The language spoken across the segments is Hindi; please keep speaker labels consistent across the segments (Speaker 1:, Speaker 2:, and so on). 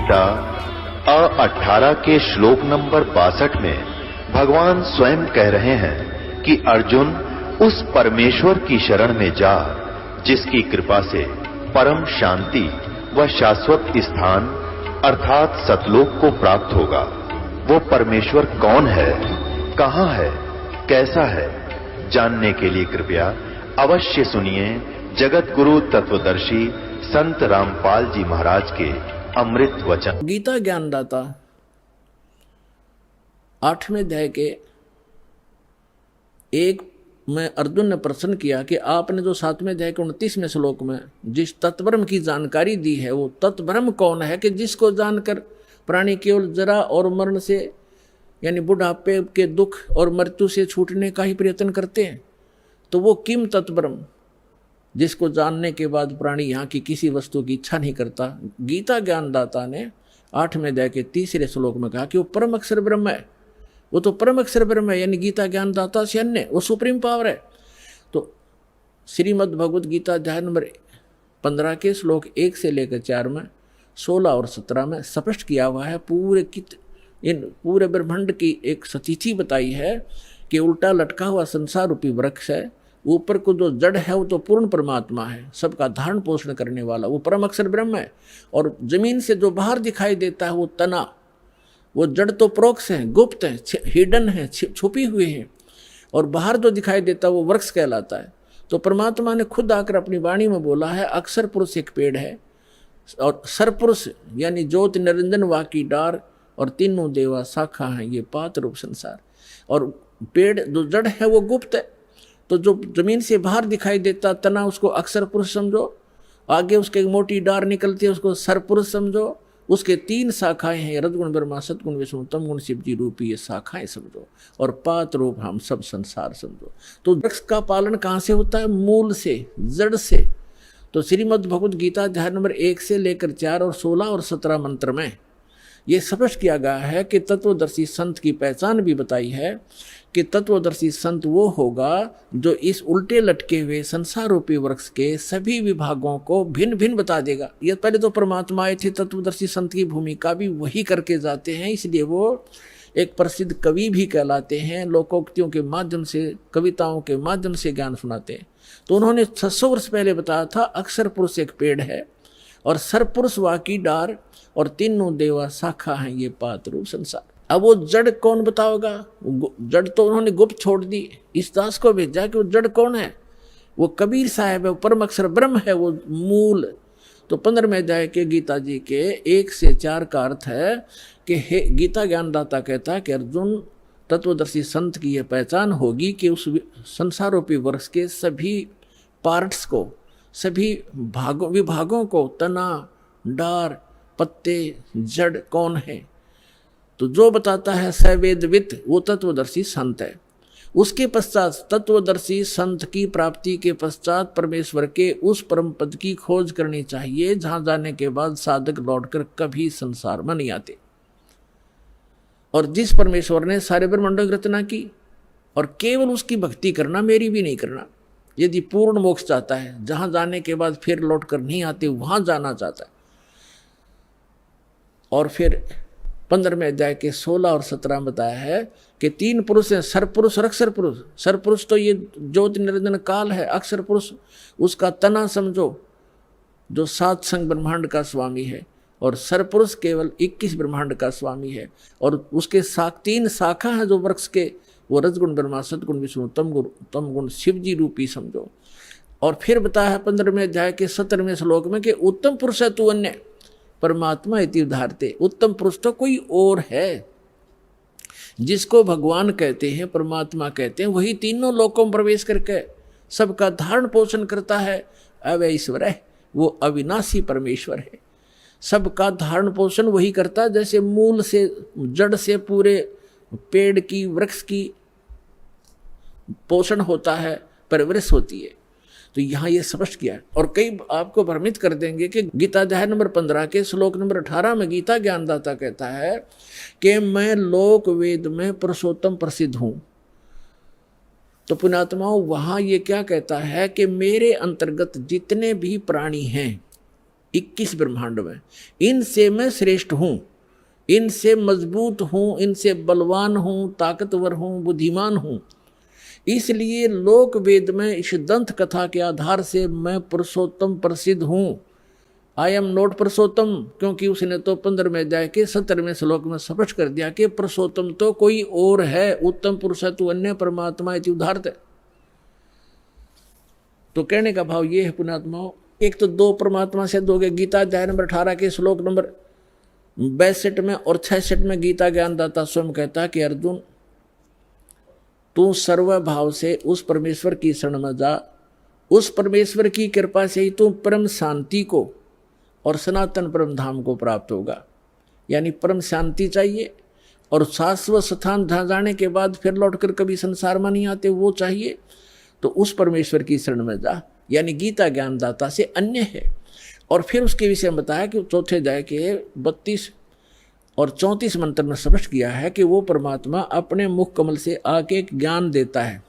Speaker 1: गीता 18 के श्लोक नंबर 62 में भगवान स्वयं कह रहे हैं कि अर्जुन उस परमेश्वर की शरण में जा जिसकी कृपा से परम शांति व शाश्वत स्थान अर्थात सतलोक को प्राप्त होगा। वो परमेश्वर कौन है, कहां है, कैसा है, जानने के लिए कृपया अवश्य सुनिए जगत गुरु तत्वदर्शी संत रामपाल जी महाराज के अमृत वचन।
Speaker 2: गीता ज्ञानदाता 8वें अध्याय के 1 में अर्जुन ने प्रश्न किया कि आपने जो 7वें अध्याय के 29वें श्लोक में जिस तत्ब्रह्म की जानकारी दी है वो तत्ब्रह्म कौन है कि जिसको जानकर प्राणी केवल जरा और मरण से यानी बुढ़ापे के दुख और मृत्यु से छूटने का ही प्रयत्न करते हैं। तो वो किम तत्ब्रह्म जिसको जानने के बाद प्राणी यहाँ की किसी वस्तु की इच्छा नहीं करता। गीता ज्ञानदाता ने 8वें अध्याय के 3 श्लोक में कहा कि वो परम अक्षर ब्रह्म है। वो तो परम अक्षर ब्रह्म है, यानी गीता ज्ञानदाता से अन्य वो सुप्रीम पावर है। तो श्रीमद् भगवद गीता अध्याय नंबर 15 के श्लोक 1 से लेकर 4 में 16 और 17 में स्पष्ट किया हुआ है। इन पूरे ब्रह्मांड की एक सतिथि बताई है कि उल्टा लटका हुआ संसार रूपी वृक्ष है। ऊपर को जो जड़ है वो तो पूर्ण परमात्मा है, सबका धारण पोषण करने वाला वो परम अक्षर ब्रह्म है। और जमीन से जो बाहर दिखाई देता है वो तना, वो जड़ तो प्रोक्ष है, गुप्त है, हिडन है, छुपी हुई है। और बाहर जो दिखाई देता है वो वृक्ष कहलाता है। तो परमात्मा ने खुद आकर अपनी वाणी में बोला है अक्षर पुरुष एक पेड़ है और सरपुरुष यानी ज्योति निरंजन वाकी डार और तीनों देवा शाखा हैं, ये पात रूप संसार। और पेड़ जो जड़ है वो गुप्त है। तो जो जमीन से बाहर दिखाई देता तना उसको अक्षर पुरुष समझो, आगे उसके एक मोटी डार निकलती है उसको सरपुरुष समझो, उसके 3 शाखाएं हैं रजगुण ब्रह्मा सतगुण विष्णु तम गुण शिव जी रूपी ये शाखाएं समझो और पात रूप हम सब संसार समझो। तो वृक्ष का पालन कहाँ से होता है? मूल से, जड़ से। तो श्रीमद् भगवद गीता अध्याय नंबर 1 से लेकर 4 और 16 और 17 मंत्र में ये स्पष्ट किया गया है कि तत्वदर्शी संत की पहचान भी बताई है कि तत्वदर्शी संत वो होगा जो इस उल्टे लटके हुए संसार रूपी वृक्ष के सभी विभागों को भिन्न भिन्न बता देगा। ये पहले तो परमात्मा आए थे, तत्वदर्शी संत की भूमिका भी वही करके जाते हैं, इसलिए वो एक प्रसिद्ध कवि भी कहलाते हैं। लोकोक्तियों के माध्यम से, कविताओं के माध्यम से ज्ञान सुनाते हैं। तो उन्होंने 600 वर्ष पहले बताया था अक्षर पुरुष एक पेड़ है और सरपुरुष वाकी डार और तीनों देवा शाखा हैं, ये पात रूप संसार। अब वो जड़ कौन बताओगा? जड़ तो उन्होंने गुप्त छोड़ दी, इस दास को भेजा कि वो जड़ कौन है। वो कबीर साहब है, वो परम अक्षर ब्रह्म है, वो मूल। तो 15वें अध्याय के गीता जी के 1 से 4 का अर्थ है कि हे गीता ज्ञानदाता कहता है कि अर्जुन तत्वदर्शी संत की यह पहचान होगी कि उस संसार रूपी वृक्ष के सभी पार्ट्स को, सभी विभागों को, तना, डार, पत्ते, जड़ कौन है। तो जो बताता है सवेदवित वो तत्वदर्शी संत है। उसके पश्चात तत्वदर्शी संत की प्राप्ति के पश्चात परमेश्वर के उस परम पद की खोज करनी चाहिए जहां जाने के बाद साधक लौटकर कभी संसार में नहीं आते। और जिस परमेश्वर ने सारे ब्रह्मांडों की रचना की और केवल उसकी भक्ति करना, मेरी भी नहीं करना। यदि पूर्ण मोक्ष चाहता है, जहां जाने के बाद फिर लौट कर नहीं आते, वहां जाना चाहता है। और फिर 15वें अध्याय के 16 और 17 में बताया है कि 3 पुरुष हैं, सरपुरुष और अक्षर पुरुष। सरपुरुष तो ये ज्योति निरंजन काल है, अक्षर पुरुष उसका तना समझो जो 7 संग ब्रह्मांड का स्वामी है, और सरपुरुष केवल 21 ब्रह्मांड का स्वामी है। और उसके 3 शाखा हैं जो वृक्ष के, वो रजगुण ब्रह्मा सतगुण विष्णु तम गुण शिव जी रूपी समझो। और फिर बताया है 15वें अध्याय के 17वें श्लोक में कि उत्तम पुरुष है तू अन्य परमात्मा इति उदाहरते। उत्तम पुरुष तो कोई और है, जिसको भगवान कहते हैं, परमात्मा कहते हैं, वही तीनों लोकों में प्रवेश करके सबका धारण पोषण करता है। अव्यय ईश्वर है, वो अविनाशी परमेश्वर है। सबका धारण पोषण वही करता है, जैसे मूल से, जड़ से पूरे पेड़ की, वृक्ष की पोषण होता है, परवरिश होती है। तो यहाँ ये स्पष्ट किया है। और कई आपको भ्रमित कर देंगे कि गीता अध्याय नंबर 15 के श्लोक नंबर 18 में गीता ज्ञानदाता कहता है कि मैं लोक वेद में पुरुषोत्तम प्रसिद्ध हूँ। तो पुण्यात्माओं, वहाँ ये क्या कहता है कि मेरे अंतर्गत जितने भी प्राणी हैं 21 ब्रह्मांड में, इनसे मैं श्रेष्ठ हूँ, इनसे मजबूत हूँ, इनसे बलवान हूँ, ताकतवर हूँ, बुद्धिमान हूँ। इसलिए लोक वेद में इस दंत कथा के आधार से मैं पुरुषोत्तम प्रसिद्ध हूँ। आई एम नॉट पुरुषोत्तम, क्योंकि उसने तो 15वें अध्याय के 17वें श्लोक में स्पष्ट कर दिया कि पुरुषोत्तम तो कोई और है, उत्तम पुरुष है तू अन्य परमात्मा इति उदाहरत है। तो कहने का भाव ये है पुण्यात्माओं, एक तो दो परमात्मा से दोगे। गीता अध्याय नंबर 18 के श्लोक नंबर 62 में और 66 में गीता ज्ञानदाता स्वयं कहता कि अर्जुन तू सर्वभाव से उस परमेश्वर की शरण में जा, उस परमेश्वर की कृपा से ही तू परम शांति को और सनातन परम धाम को प्राप्त होगा। यानी परम शांति चाहिए और शाश्वत स्थान जहाँ जाने के बाद फिर लौटकर कभी संसार में नहीं आते वो चाहिए, तो उस परमेश्वर की शरण में जा। यानी गीता ज्ञानदाता से अन्य है। और फिर उसके विषय में बताया कि चौथे अध्याय के 32 और 34 मंत्र में स्पष्ट किया है कि वो परमात्मा अपने मुख कमल से आके एक ज्ञान देता है,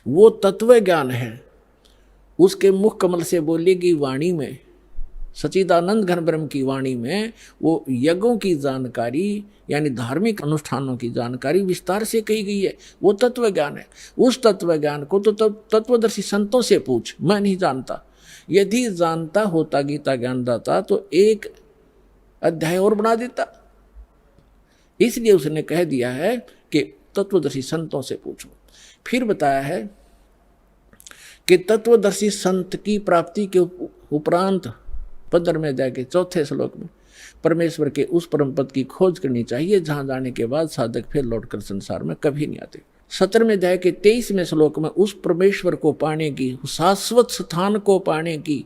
Speaker 2: वो तत्व ज्ञान है। उसके मुख कमल से बोलेगी वाणी में, सच्चिदानंद घन ब्रह्म की वाणी में वो यज्ञों की जानकारी यानी धार्मिक अनुष्ठानों की जानकारी विस्तार से कही गई है। वो तत्व ज्ञान है। उस तत्व ज्ञान को तो तत्वदर्शी संतों से पूछ, मैं नहीं जानता। यदि जानता होता गीता ज्ञानदाता तो एक अध्याय और बना देता। इसलिए उसने कह दिया है कि तत्वदर्शी संतों से पूछो। फिर बताया है कि तत्वदर्शी संत की प्राप्ति के उपरांत 15वें अध्याय के 4थे श्लोक में परमेश्वर के उस परम पद की खोज करनी चाहिए जहां जाने के बाद साधक फिर लौटकर संसार में कभी नहीं आते। 17वें अध्याय के 23वें श्लोक में उस परमेश्वर को पाने की, शाश्वत स्थान को पाने की,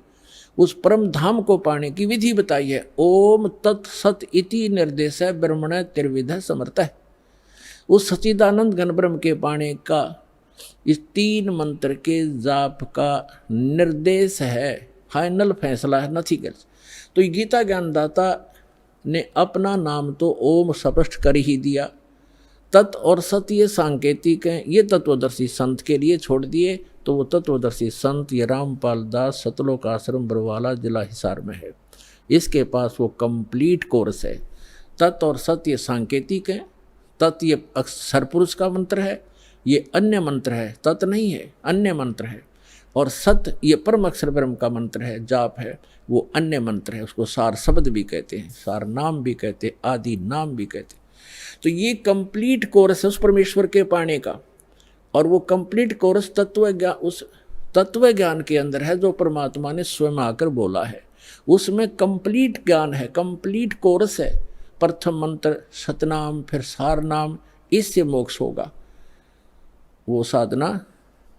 Speaker 2: उस परम धाम को पाने की विधि बताई है। ओम तत्सत इति निर्देश ब्रह्मण त्रिविध समर्थ है। उस सच्चिदानंद घन ब्रह्म के पाने का इस 3 मंत्र के जाप का निर्देश है, फाइनल फैसला है, नथिंग एल्स। तो ये गीता ज्ञानदाता ने अपना नाम तो ओम स्पष्ट कर ही दिया। तत् और सत ये सांकेतिक हैं, ये तत्वदर्शी संत के लिए छोड़ दिए। तो वो तत्वदर्शी संत ये रामपाल दास सतलोक आश्रम बरवाला जिला हिसार में है। इसके पास वो कंप्लीट कोर्स है। तत् और सत ये सांकेतिक हैं। तत् ये अक्षर पुरुष का मंत्र है, ये अन्य मंत्र है, तत् नहीं है, अन्य मंत्र है। और सत ये परम अक्षर ब्रह्म का मंत्र है, जाप है, वो अन्य मंत्र है। उसको सार शब्द भी कहते हैं, सार नाम भी कहते हैं, आदि नाम भी कहते हैं। तो ये कंप्लीट कोर्स है उस परमेश्वर के पाने का। और वो कंप्लीट कोर्स उस तत्व ज्ञान के अंदर है जो परमात्मा ने स्वयं आकर बोला है। उसमें कंप्लीट ज्ञान है, कंप्लीट कोर्स है। प्रथम मंत्र सतनाम, फिर सार नाम, इससे मोक्ष होगा। वो साधना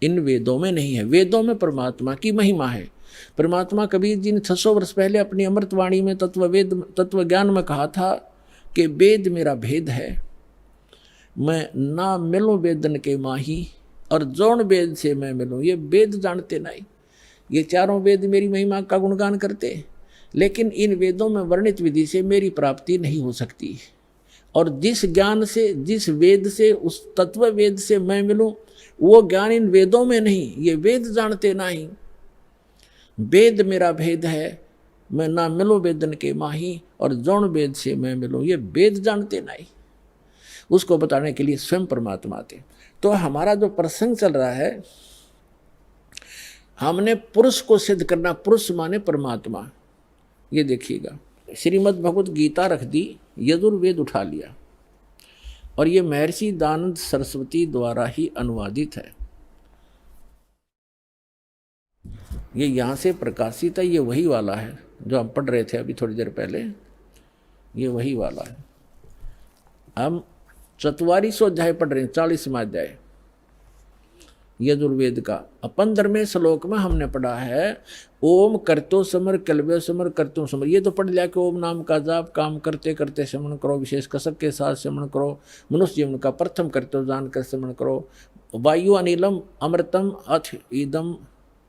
Speaker 2: इन वेदों में नहीं है। वेदों में परमात्मा की महिमा है। परमात्मा कबीर जी ने 600 वर्ष पहले अपनी अमृतवाणी में तत्व ज्ञान में कहा था कि वेद मेरा भेद है, मैं ना मिलूं वेदन के माही, और जौन वेद से मैं मिलूं। ये वेद जानते नहीं, ये चारों वेद मेरी महिमा का गुणगान करते, लेकिन इन वेदों में वर्णित विधि से मेरी प्राप्ति नहीं हो सकती। और जिस ज्ञान से, जिस वेद से, उस तत्व वेद से मैं मिलूं, वो ज्ञान इन वेदों में नहीं। ये वेद जानते नहीं। वेद मेरा भेद है, मैं ना मिलूं वेदन के माही, और जौन वेद से मैं मिलूं, ये वेद जानते नहीं। उसको बताने के लिए स्वयं परमात्मा थे। तो हमारा जो प्रसंग चल रहा है, हमने पुरुष को सिद्ध करना। पुरुष माने परमात्मा। ये देखिएगा, श्रीमद् भगवत गीता रख दी, यजुर्वेद उठा लिया, और ये महर्षि दानंद सरस्वती द्वारा ही अनुवादित है। ये यहाँ से प्रकाशित है। ये वही वाला है जो हम पढ़ रहे थे अभी थोड़ी देर पहले। ये वही वाला है। हम 4400 अध्याय पढ़ रहे हैं, 40वां अध्याय यजुर्वेद का। 15वें श्लोक में हमने पढ़ा है ओम करतो समर कलवे समर करतो समर। ये तो पढ़ लिया कि ओम नाम का जाप काम करते करते श्रवण करो, विशेष कसक के साथ श्रवण करो, मनुष्य जीवन का प्रथम करतो जानकर श्रवण करो। वायु अनिलम अमृतम अथ ईदम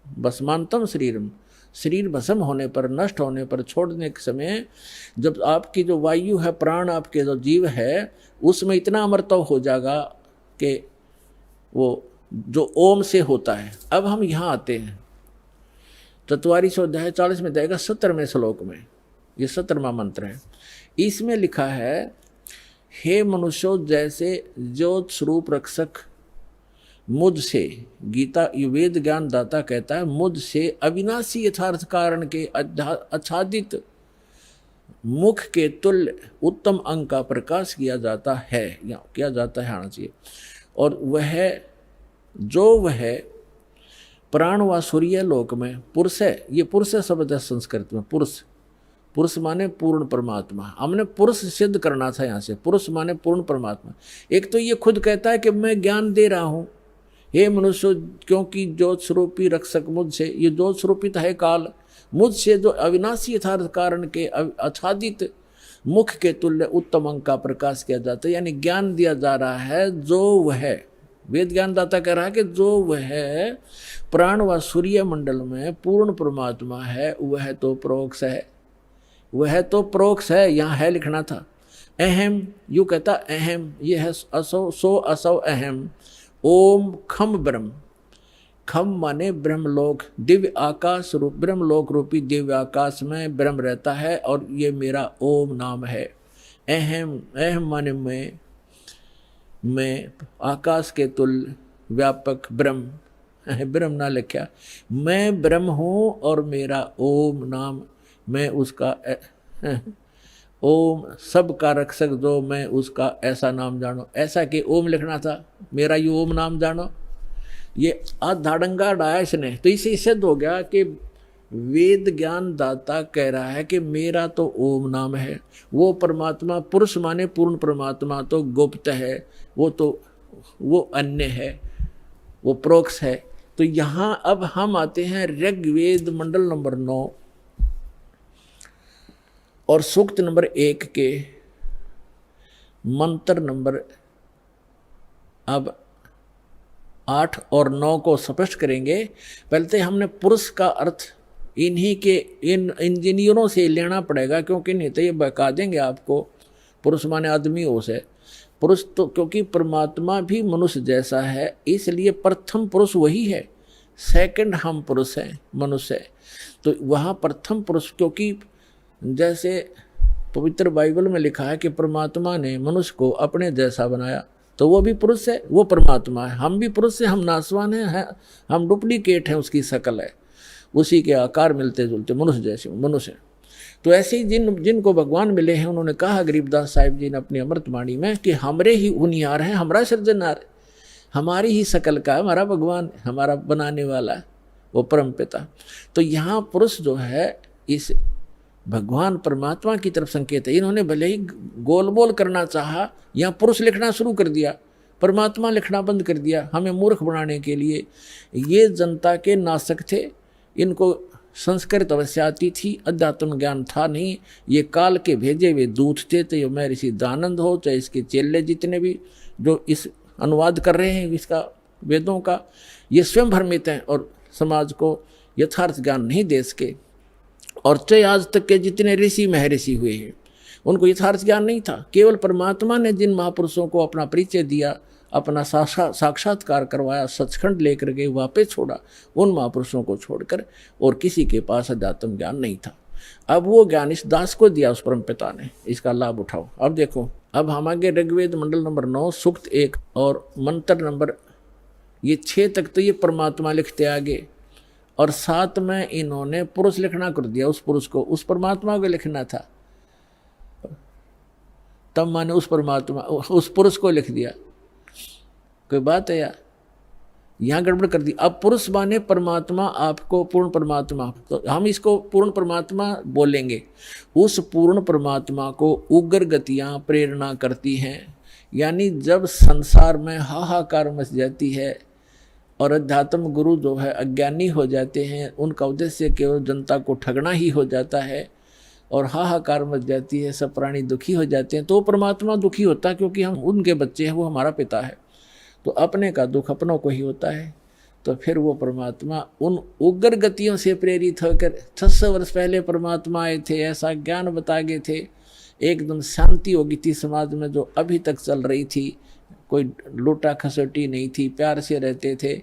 Speaker 2: भस्मांतम शरीरम। शरीर भस्म होने पर, नष्ट होने पर, छोड़ने के समय जब आपकी जो वायु है, प्राण आपके जो जीव है, उसमें इतना अमृतव हो जाएगा कि वो जो ओम से होता है। अब हम यहाँ आते हैं 44 अध्याय 40 में जाएगा 17वें श्लोक में, ये 17वां मंत्र है। इसमें लिखा है, हे मनुष्यों, जैसे ज्योत स्वरूप रक्षक मुझसे, गीता वेद ज्ञान दाता कहता है, मुझसे अविनाशी यथार्थ कारण के आच्छादित मुख के तुल्य उत्तम अंग का प्रकाश किया जाता है, या किया जाता है आना चाहिए। और वह प्राण व सूर्य लोक में पुरुष है, ये पुरुष शब्द है संस्कृत में, पुरुष माने पूर्ण परमात्मा। हमने पुरुष सिद्ध करना था यहाँ से, पुरुष माने पूर्ण परमात्मा। एक तो ये खुद कहता है कि मैं ज्ञान दे रहा हूँ, हे मनुष्य, क्योंकि ज्योत स्वरूपी रक्षक मुझसे, ये ज्योत स्वरूपित है काल, मुझसे जो अविनाशी यथार्थ कारण के आच्छादित मुख के तुल्य उत्तम अंग का प्रकाश किया जाता है, यानी ज्ञान दिया जा रहा है। जो वह वेद ज्ञान दाता कह रहा है कि जो वह प्राण व सूर्य मंडल में पूर्ण परमात्मा है, वह तो प्रोक्ष है, वह तो प्रोक्ष है, यहाँ है लिखना था। अहम, यू कहता अहम, ये है असो, सो असो अहम, ओम खम ब्रह्म, खम माने ब्रह्मलोक, दिव्य आकाश रूप, ब्रह्मलोक रूपी दिव्य आकाश में ब्रह्म रहता है, और ये मेरा ओम नाम है। अहम, अहम माने मैं आकाश के तुल्य व्यापक ब्रह्म, ब्रह्म ना लिखा, मैं ब्रह्म हूँ और मेरा ओम नाम, मैं उसका ओम सबका रक्षक जो, मैं उसका ऐसा नाम जानो, ऐसा कि ओम लिखना था, मेरा ये ओम नाम जानो। ये आधाड़ंगा डाया इसने, तो इसे सिद्ध हो गया कि वेद ज्ञान दाता कह रहा है कि मेरा तो ओम नाम है। वो परमात्मा, पुरुष माने पूर्ण परमात्मा तो गुप्त है, वो अन्य है, वो प्रोक्ष है। तो यहाँ अब हम आते हैं ऋग्वेद मंडल नंबर 9 और सूक्त नंबर 1 के मंत्र नंबर अब 8 और 9 को स्पष्ट करेंगे। पहले तो हमने पुरुष का अर्थ इन्हीं के इन इंजीनियरों से लेना पड़ेगा, क्योंकि नहीं तो ये बता देंगे आपको पुरुष माने आदमी हो से। पुरुष तो क्योंकि परमात्मा भी मनुष्य जैसा है, इसलिए प्रथम पुरुष वही है, सेकंड हम पुरुष हैं, मनुष्य है। तो वहाँ प्रथम पुरुष, क्योंकि जैसे पवित्र बाइबल में लिखा है कि परमात्मा ने मनुष्य को अपने जैसा बनाया, तो वो भी पुरुष है, वो परमात्मा है। हम भी पुरुष से, हम नासवान हैं, हम डुप्लीकेट हैं, उसकी शकल है, उसी के आकार मिलते जुलते मनुष्य जैसे मनुष्य। तो ऐसे ही जिनको भगवान मिले हैं, उन्होंने कहा गरीबदास साहिब जी ने अपनी अमृतवाणी में कि हमरे ही उनियार हैं, हमारा सृजनहार, हमारी ही शकल का हमारा भगवान, हमारा बनाने वाला वो परम पिता। तो यहाँ पुरुष जो है इस भगवान परमात्मा की तरफ संकेत है। इन्होंने भले ही गोल बोल करना चाहा, यहाँ पुरुष लिखना शुरू कर दिया, परमात्मा लिखना बंद कर दिया, हमें मूर्ख बनाने के लिए। ये जनता के नासक थे, इनको संस्कृत अवश्य आती थी, अध्यात्म ज्ञान था नहीं। ये काल के भेजे हुए दूत थे, तो ये मैं ऋषि दानंद हो, चाहे इसके चेले जितने भी जो इस अनुवाद कर रहे हैं इसका वेदों का, ये स्वयं भ्रमित हैं और समाज को यथार्थ ज्ञान नहीं दे सके। और चाहे आज तक के जितने ऋषि महर्षि हुए हैं, उनको यथार्थ ज्ञान नहीं था। केवल परमात्मा ने जिन महापुरुषों को अपना परिचय दिया, अपना साक्षात्कार करवाया, सचखंड लेकर के वापस छोड़ा, उन महापुरुषों को छोड़कर और किसी के पास अध्यात्म ज्ञान नहीं था। अब वो ज्ञान इस दास को दिया उस परम पिता ने, इसका लाभ उठाओ। अब देखो, अब हम आगे ऋग्वेद मंडल नंबर 9 सूक्त 1 और मंत्र नंबर ये 6 तक तो ये परमात्मा लिखते आगे, और 7 में इन्होंने पुरुष लिखना कर दिया। उस पुरुष को, उस परमात्मा को लिखना था, तब माने उस परमात्मा, उस पुरुष को लिख दिया। कोई बात है यार, यहाँ गड़बड़ कर दी। अब पुरुष माने परमात्मा, आपको पूर्ण परमात्मा, तो हम इसको पूर्ण परमात्मा बोलेंगे। उस पूर्ण परमात्मा को उग्र गतियाँ प्रेरणा करती हैं, यानी जब संसार में हाहाकार मच जाती है और अध्यात्म गुरु जो है अज्ञानी हो जाते हैं, उनका उद्देश्य केवल जनता को ठगना ही हो जाता है और हाहाकार मच जाती है, सब प्राणी दुखी हो जाते हैं, तो परमात्मा दुखी होता है, क्योंकि हम उनके बच्चे हैं, वो हमारा पिता है, तो अपने का दुख अपनों को ही होता है। तो फिर वो परमात्मा उन उग्र गतियों से प्रेरित होकर 600 वर्ष पहले परमात्मा आए थे, ऐसा ज्ञान बता गए थे, एकदम शांति हो गई थी समाज में जो अभी तक चल रही थी। कोई लूटा खसोटी नहीं थी, प्यार से रहते थे,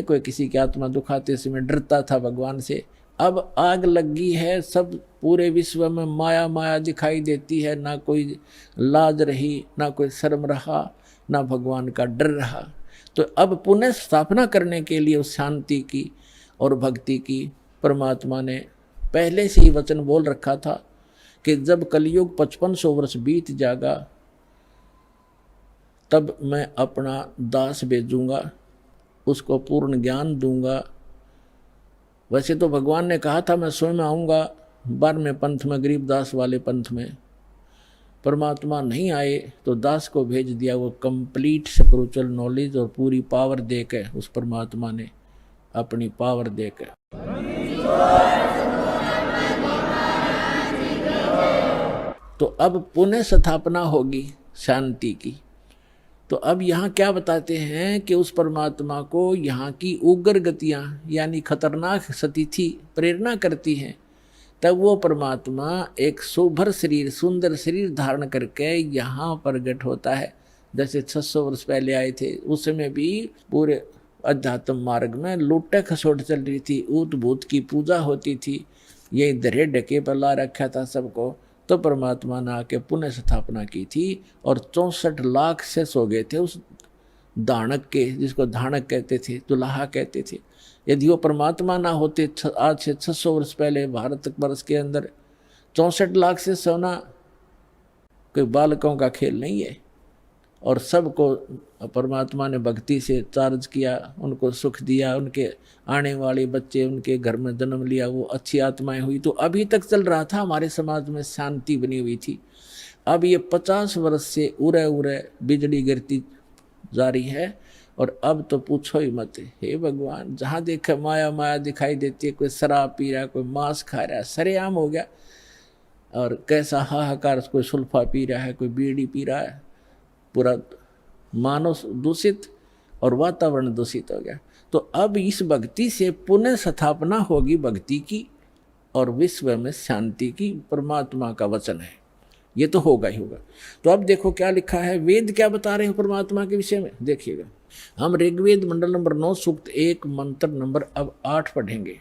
Speaker 2: कोई किसी की आत्मा दुखाते समय डरता था भगवान से, अब आग लगी है, सब पूरे विश्व में माया माया दिखाई देती है, ना कोई लाज रही, ना कोई शर्म रहा, ना भगवान का डर रहा। तो अब पुनः स्थापना करने के लिए उस शांति की और भक्ति की परमात्मा ने पहले से ही वचन बोल रखा था कि जब कलयुग 5500 वर्ष बीत जाएगा तब मैं अपना दास भेजूंगा, उसको पूर्ण ज्ञान दूंगा। वैसे तो भगवान ने कहा था मैं स्वयं आऊँगा 12वें पंथ में, गरीबदास वाले पंथ में। परमात्मा नहीं आए तो दास को भेज दिया, वो कंप्लीट स्पिरिचुअल नॉलेज और पूरी पावर देकर, उस परमात्मा ने अपनी पावर देकर। तो अब पुनः स्थापना होगी शांति की। तो अब यहाँ क्या बताते हैं कि उस परमात्मा को यहाँ की उग्र गतियाँ यानी खतरनाक स्थिति प्रेरणा करती हैं, तब वो परमात्मा एक सुभर शरीर, सुंदर शरीर धारण करके यहाँ प्रकट होता है। जैसे 600 वर्ष पहले आए थे, उस समय भी पूरे अध्यात्म मार्ग में लूटे खसोट चल रही थी, ऊत भूत की पूजा होती थी, ये धरे ढके पर ला रखा था सबको। तो परमात्मा ने आके पुनः स्थापना की थी और 64 लाख से सो गए थे उस दानक के, जिसको धानक कहते थे, दुल्हा कहते थे। यदि वो परमात्मा ना होते आज से 600 वर्ष पहले भारत वर्ष के अंदर 64 लाख से सोना कोई बालकों का खेल नहीं है। और सबको परमात्मा ने भक्ति से चार्ज किया, उनको सुख दिया, उनके आने वाले बच्चे उनके घर में जन्म लिया, वो अच्छी आत्माएं हुई। तो अभी तक चल रहा था, हमारे समाज में शांति बनी हुई थी। अब ये 50 वर्ष से उरे उरे बिजली गिरती जा रही है और अब तो पूछो ही मत। हे भगवान, जहाँ देखे माया माया दिखाई देती है, कोई शराब पी रहा है, कोई मांस खा रहा है, सरेआम हो गया। और कैसा हाहाकार, कोई सुल्फा पी रहा है, कोई बीड़ी पी रहा है, पूरा मानव दूषित और वातावरण दूषित हो गया। तो अब इस भक्ति से पुनः स्थापना होगी भक्ति की और विश्व में शांति की, परमात्मा का वचन है, ये तो होगा ही होगा। तो अब देखो क्या लिखा है, वेद क्या बता रहे हैं परमात्मा के विषय में, देखिएगा। हम ऋग्वेद मंडल नंबर 9 सूक्त 1 मंत्र नंबर अब 8 पढ़ेंगे।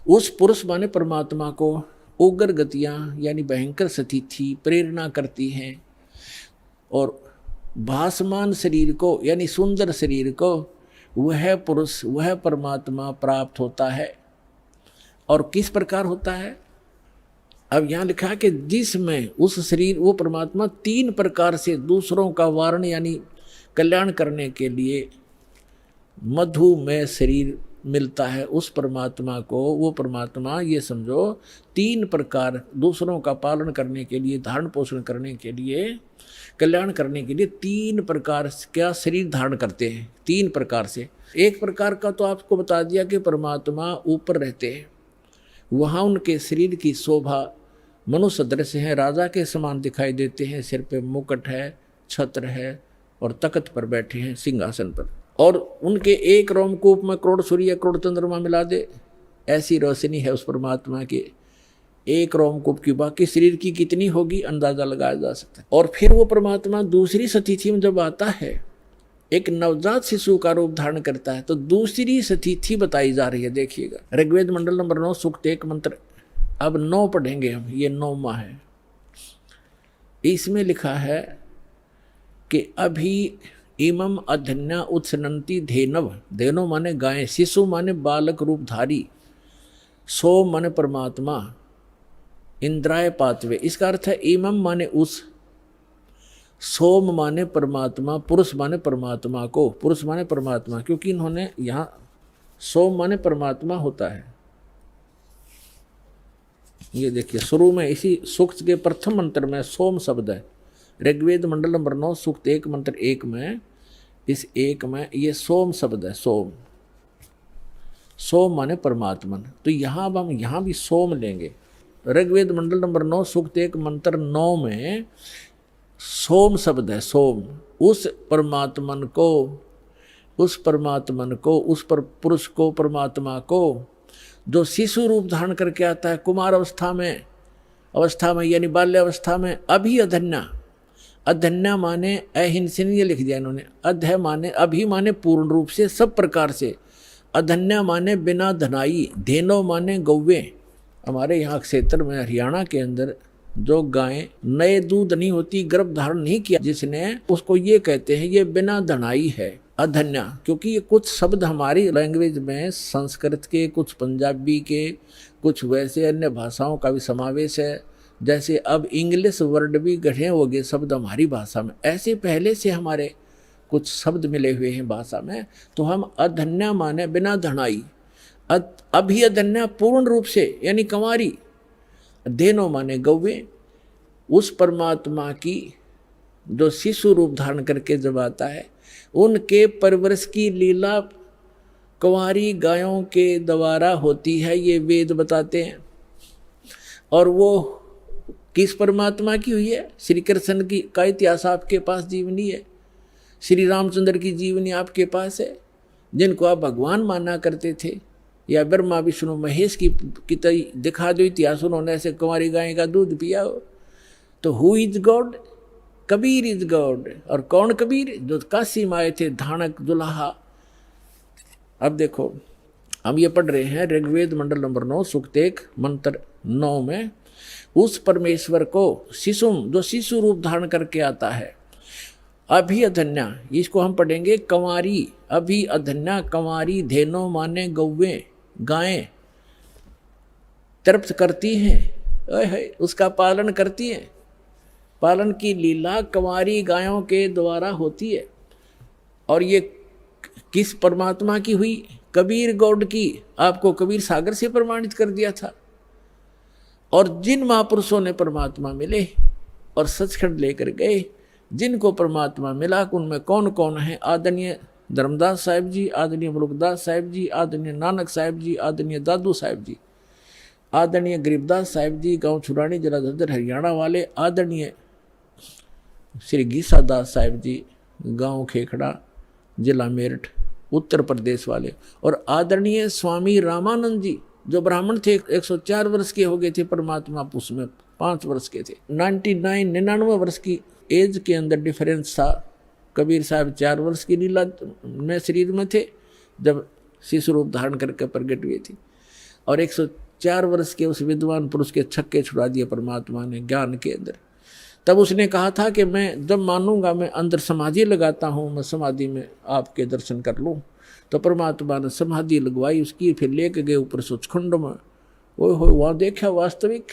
Speaker 2: उस पुरुष माने परमात्मा को उग्र गतियां यानी भयंकर स्थिति प्रेरणा करती हैं और भासमान शरीर को यानी सुंदर शरीर को वह पुरुष, वह परमात्मा प्राप्त होता है। और किस प्रकार होता है, अब यहाँ लिखा है कि जिसमें उस शरीर, वो परमात्मा 3 प्रकार से दूसरों का वारण यानी कल्याण करने के लिए मधुमेह शरीर मिलता है उस परमात्मा को। वो परमात्मा ये समझो 3 प्रकार दूसरों का पालन करने के लिए, धारण पोषण करने के लिए, कल्याण करने के लिए 3 प्रकार क्या शरीर धारण करते हैं, 3 प्रकार से। एक प्रकार का तो आपको बता दिया कि परमात्मा ऊपर रहते हैं, वहाँ उनके शरीर की शोभा मनुष्य दृश्य है, राजा के समान दिखाई देते हैं, सिर पे मुकुट है, छत्र है और तख्त पर बैठे हैं सिंहासन पर। और उनके एक रोमकूप में करोड़ सूर्य करोड़ चंद्रमा मिला दे ऐसी रोशनी है उस परमात्मा की एक रोमकूप की। बाकी शरीर की कितनी होगी अंदाजा लगाया जा सकता है। और फिर वो परमात्मा दूसरी स्थिति में जब आता है, एक नवजात शिशु का रूप धारण करता है, तो दूसरी स्थिति बताई जा रही है। देखिएगा ऋग्वेद मंडल नंबर 9 सूक्त 1 मंत्र अब 9 पढ़ेंगे हम, ये 9वां है। इसमें लिखा है कि अभी इमम अधन्या उत्सनंती धेनव, धेनो माने गाय, शिशु माने बालक रूपधारी, सो माने परमात्मा, इंद्राय पातवे। इसका अर्थ है इमम माने उस, सोम माने परमात्मा, पुरुष माने परमात्मा को, पुरुष माने परमात्मा, क्योंकि इन्होंने यहाँ सोम माने परमात्मा होता है। ये देखिए शुरू में इसी सूक्त के प्रथम मंत्र में सोम शब्द है। ऋग्वेद मंडल नंबर 9 सूक्त 1 मंत्र 1 में, इस 1 में ये सोम शब्द है। सोम, सोम माने परमात्मन। तो यहाँ अब हम यहाँ भी सोम लेंगे। ऋग्वेद मंडल नंबर 9 सूक्त 1 मंत्र 9 में सोम शब्द है। सोम, उस परमात्मन को, उस परमात्मन को, उस पर पुरुष को, परमात्मा को, जो शिशु रूप धारण करके आता है कुमार अवस्था में यानी बाल्य अवस्था में। अभी अधन्या, अधन्या माने अहिंसनीय लिख दिया इन्होंने। अध्य माने अभी माने पूर्ण रूप से, सब प्रकार से। अधन्या माने बिना धनाई, धेनो माने गौवे। हमारे यहाँ क्षेत्र में हरियाणा के अंदर जो गायें नए दूध नहीं होती, गर्भ धारण नहीं किया जिसने, उसको ये कहते हैं ये बिना धनाई है, अधन्या। क्योंकि ये कुछ शब्द हमारी लैंग्वेज में संस्कृत के, कुछ पंजाबी के, कुछ वैसे अन्य भाषाओं का भी समावेश है। जैसे अब इंग्लिश वर्ड भी गढ़े हो गए शब्द हमारी भाषा में, ऐसे पहले से हमारे कुछ शब्द मिले हुए हैं भाषा में। तो हम अधन्या माने बिना धनाई, अभी अधन्या पूर्ण रूप से यानी कंवारी, धेनो माने गौवे। उस परमात्मा की जो शिशु रूप धारण करके जब आता है, उनके परवरिश की लीला कंवारी गायों के द्वारा होती है, ये वेद बताते हैं। और वो किस परमात्मा की हुई है? श्री कृष्ण की का इतिहास आपके पास जीवनी है, श्री रामचंद्र की जीवनी आपके पास है, जिनको आप भगवान माना करते थे, या ब्रह्मा विष्णु महेश की दिखा दो इतिहास, उन्होंने ऐसे कुंवारी गाय का दूध पिया हो। तो who is God? Kabir is God. और कौन कबीर? जो काशी में आए थे, धानक दुल्हा। अब देखो हम ये पढ़ रहे हैं ऋग्वेद मंडल नंबर 9 सूक्त 1 मंत्र 9 में, उस परमेश्वर को शिशुम, जो शिशु रूप धारण करके आता है, अभी अधन्या, इसको हम पढ़ेंगे कंवारी, अभी अधन्या कंवारी, धेनो माने गौवे, गायें तृप्त करती हैं, उसका पालन करती हैं। पालन की लीला कंवारी गायों के द्वारा होती है। और ये किस परमात्मा की हुई? कबीर गौड की। आपको कबीर सागर से प्रमाणित कर दिया था। और जिन महापुरुषों ने परमात्मा मिले और सचखंड लेकर गए, जिनको परमात्मा मिला, उनमें कौन कौन है? आदरणीय धर्मदास साहिब जी, आदरणीय मुलुकदास साहिब जी, आदरणीय नानक साहिब जी, आदरणीय दादू साहिब जी, आदरणीय गरीबदास साहिब जी, गांव छुरानी, जिला झज्जर, हरियाणा वाले, आदरणीय श्री गीसा दास साहिब जी, गांव खेखड़ा, जिला मेरठ, उत्तर प्रदेश वाले, और आदरणीय स्वामी रामानंद जी, जो ब्राह्मण थे, 104 वर्ष के हो गए थे, परमात्मा उसमें 5 वर्ष के थे। 99 वर्ष की एज के अंदर डिफरेंस था। कबीर साहब 4 वर्ष की लीला में शरीर में थे जब शिशु रूप धारण करके प्रकट हुए थे, और 104 वर्ष के उस विद्वान पुरुष के छक्के छुड़ा दिए परमात्मा ने ज्ञान के अंदर। तब उसने कहा था कि मैं जब मानूंगा, मैं अंदर समाधि लगाता हूँ, मैं समाधि में आपके दर्शन कर लूँ। तो परमात्मा ने समाधि लगवाई उसकी, फिर लेके गए ऊपर सचखंड में। वो वहाँ देखा वास्तविक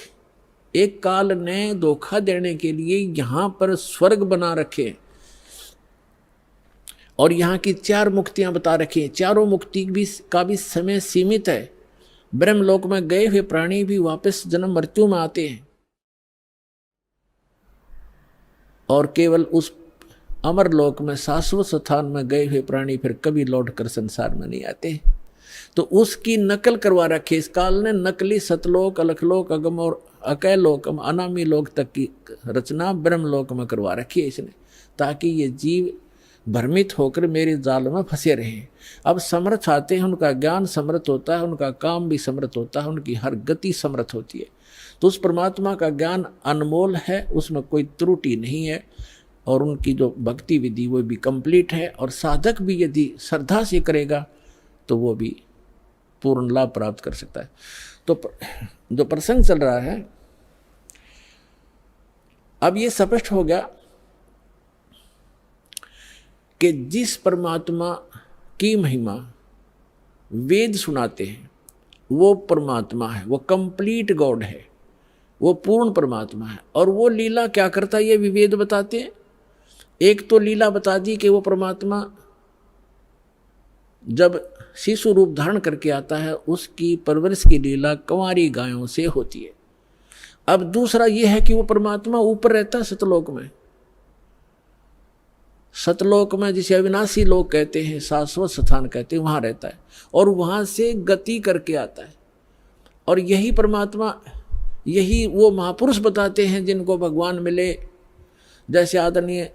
Speaker 2: एक काल ने धोखा देने के लिए यहाँ पर स्वर्ग बना रखे और यहाँ की 4 मुक्तियां बता रखी हैं। चारों मुक्ति का भी समय सीमित है। ब्रह्मलोक में गए हुए प्राणी भी वापस जन्म मृत्यु में आते हैं, और केवल उस अमरलोक में शाश्वत स्थान में गए हुए प्राणी फिर कभी लौट कर संसार में नहीं आते। तो उसकी नकल करवा रखी इस काल ने। नकली सतलोक, अलखलोक, अगम और अकैलोक, अनामी लोक तक की रचना ब्रह्मलोक में करवा रखी है इसने, ताकि ये जीव भ्रमित होकर मेरे जाल में फंसे रहें। अब समर्थ आते हैं, उनका ज्ञान समर्थ होता है, उनका काम भी समर्थ होता है, उनकी हर गति समर्थ होती है। तो उस परमात्मा का ज्ञान अनमोल है, उसमें कोई त्रुटि नहीं है, और उनकी जो भक्ति विधि वो भी कंप्लीट है। और साधक भी यदि श्रद्धा से करेगा तो वो भी पूर्ण लाभ प्राप्त कर सकता है। तो जो प्रसंग चल रहा है, अब ये स्पष्ट हो गया कि जिस परमात्मा की महिमा वेद सुनाते हैं वो परमात्मा है, वो कंप्लीट गॉड है, वो पूर्ण परमात्मा है। और वो लीला क्या करता है ये भी वेद बताते हैं। एक तो लीला बता दी कि वो परमात्मा जब शिशु रूप धारण करके आता है, उसकी परवरिश की लीला कंवारी गायों से होती है। अब दूसरा ये है कि वो परमात्मा ऊपर रहता है सतलोक में। सतलोक में जिसे अविनाशी लोक कहते हैं, शाश्वत स्थान कहते हैं, वहां रहता है, और वहां से गति करके आता है। और यही परमात्मा, यही वो महापुरुष बताते हैं जिनको भगवान मिले। जैसे आदरणीय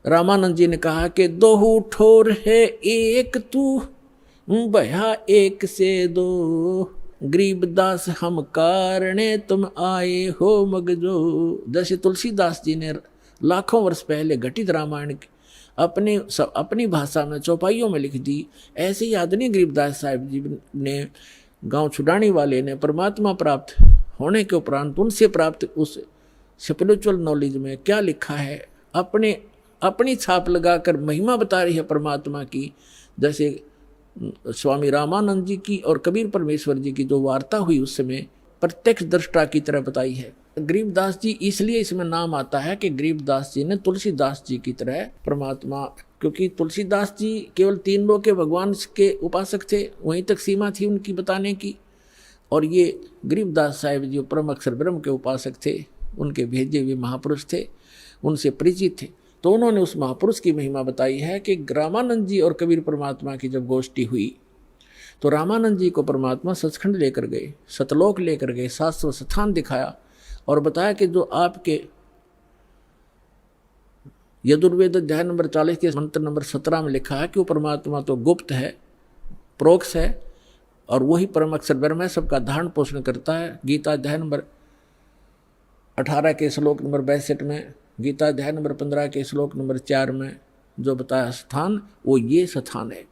Speaker 2: रामानंद जी ने कहा कि दोहू ठोर है एक तू, भया एक से दो, गरीबदास हम कारणे तुम आए हो मगजो। जैसे तुलसीदास जी ने लाखों वर्ष पहले घटित रामायण अपनी भाषा में चौपाइयों में लिख दी। ऐसे ही आदरणीय गरीबदास साहिब जी ने, गांव छुड़ाने वाले ने, परमात्मा प्राप्त होने के उपरांत उनसे प्राप्त उस स्पिरिचुअल नॉलेज में क्या लिखा है, अपनी छाप लगाकर महिमा बता रही है परमात्मा की। जैसे स्वामी रामानंद जी की और कबीर परमेश्वर जी की जो वार्ता हुई उस समय प्रत्यक्ष दृष्टा की तरह बताई है। गरीबदास जी इसलिए इसमें नाम आता है कि गरीबदास जी ने तुलसीदास जी की तरह परमात्मा, क्योंकि तुलसीदास जी केवल 3 लोक के भगवान के उपासक थे, वहीं तक सीमा थी उनकी बताने की, और ये गरीबदास साहिब जी परम अक्षर ब्रह्म के उपासक थे, उनके भेजे हुए महापुरुष थे, उनसे परिचित थे। तो उन्होंने उस महापुरुष की महिमा बताई है कि रामानंद जी और कबीर परमात्मा की जब गोष्ठी हुई तो रामानंद जी को परमात्मा सचखंड लेकर गए, सतलोक लेकर गए, शाश्वत स्थान दिखाया और बताया कि जो आपके यजुर्वेद अध्याय नंबर 40 के मंत्र नंबर 17 में लिखा है कि वो परमात्मा तो गुप्त है, प्रोक्ष है, और वही परम अक्षर ब्रह्म है, सबका धारण पोषण करता है। गीता अध्याय नंबर 18 के श्लोक नंबर 62 में, गीता अध्याय नंबर 15 के श्लोक नंबर 4 में जो बताया स्थान, वो ये स्थान है,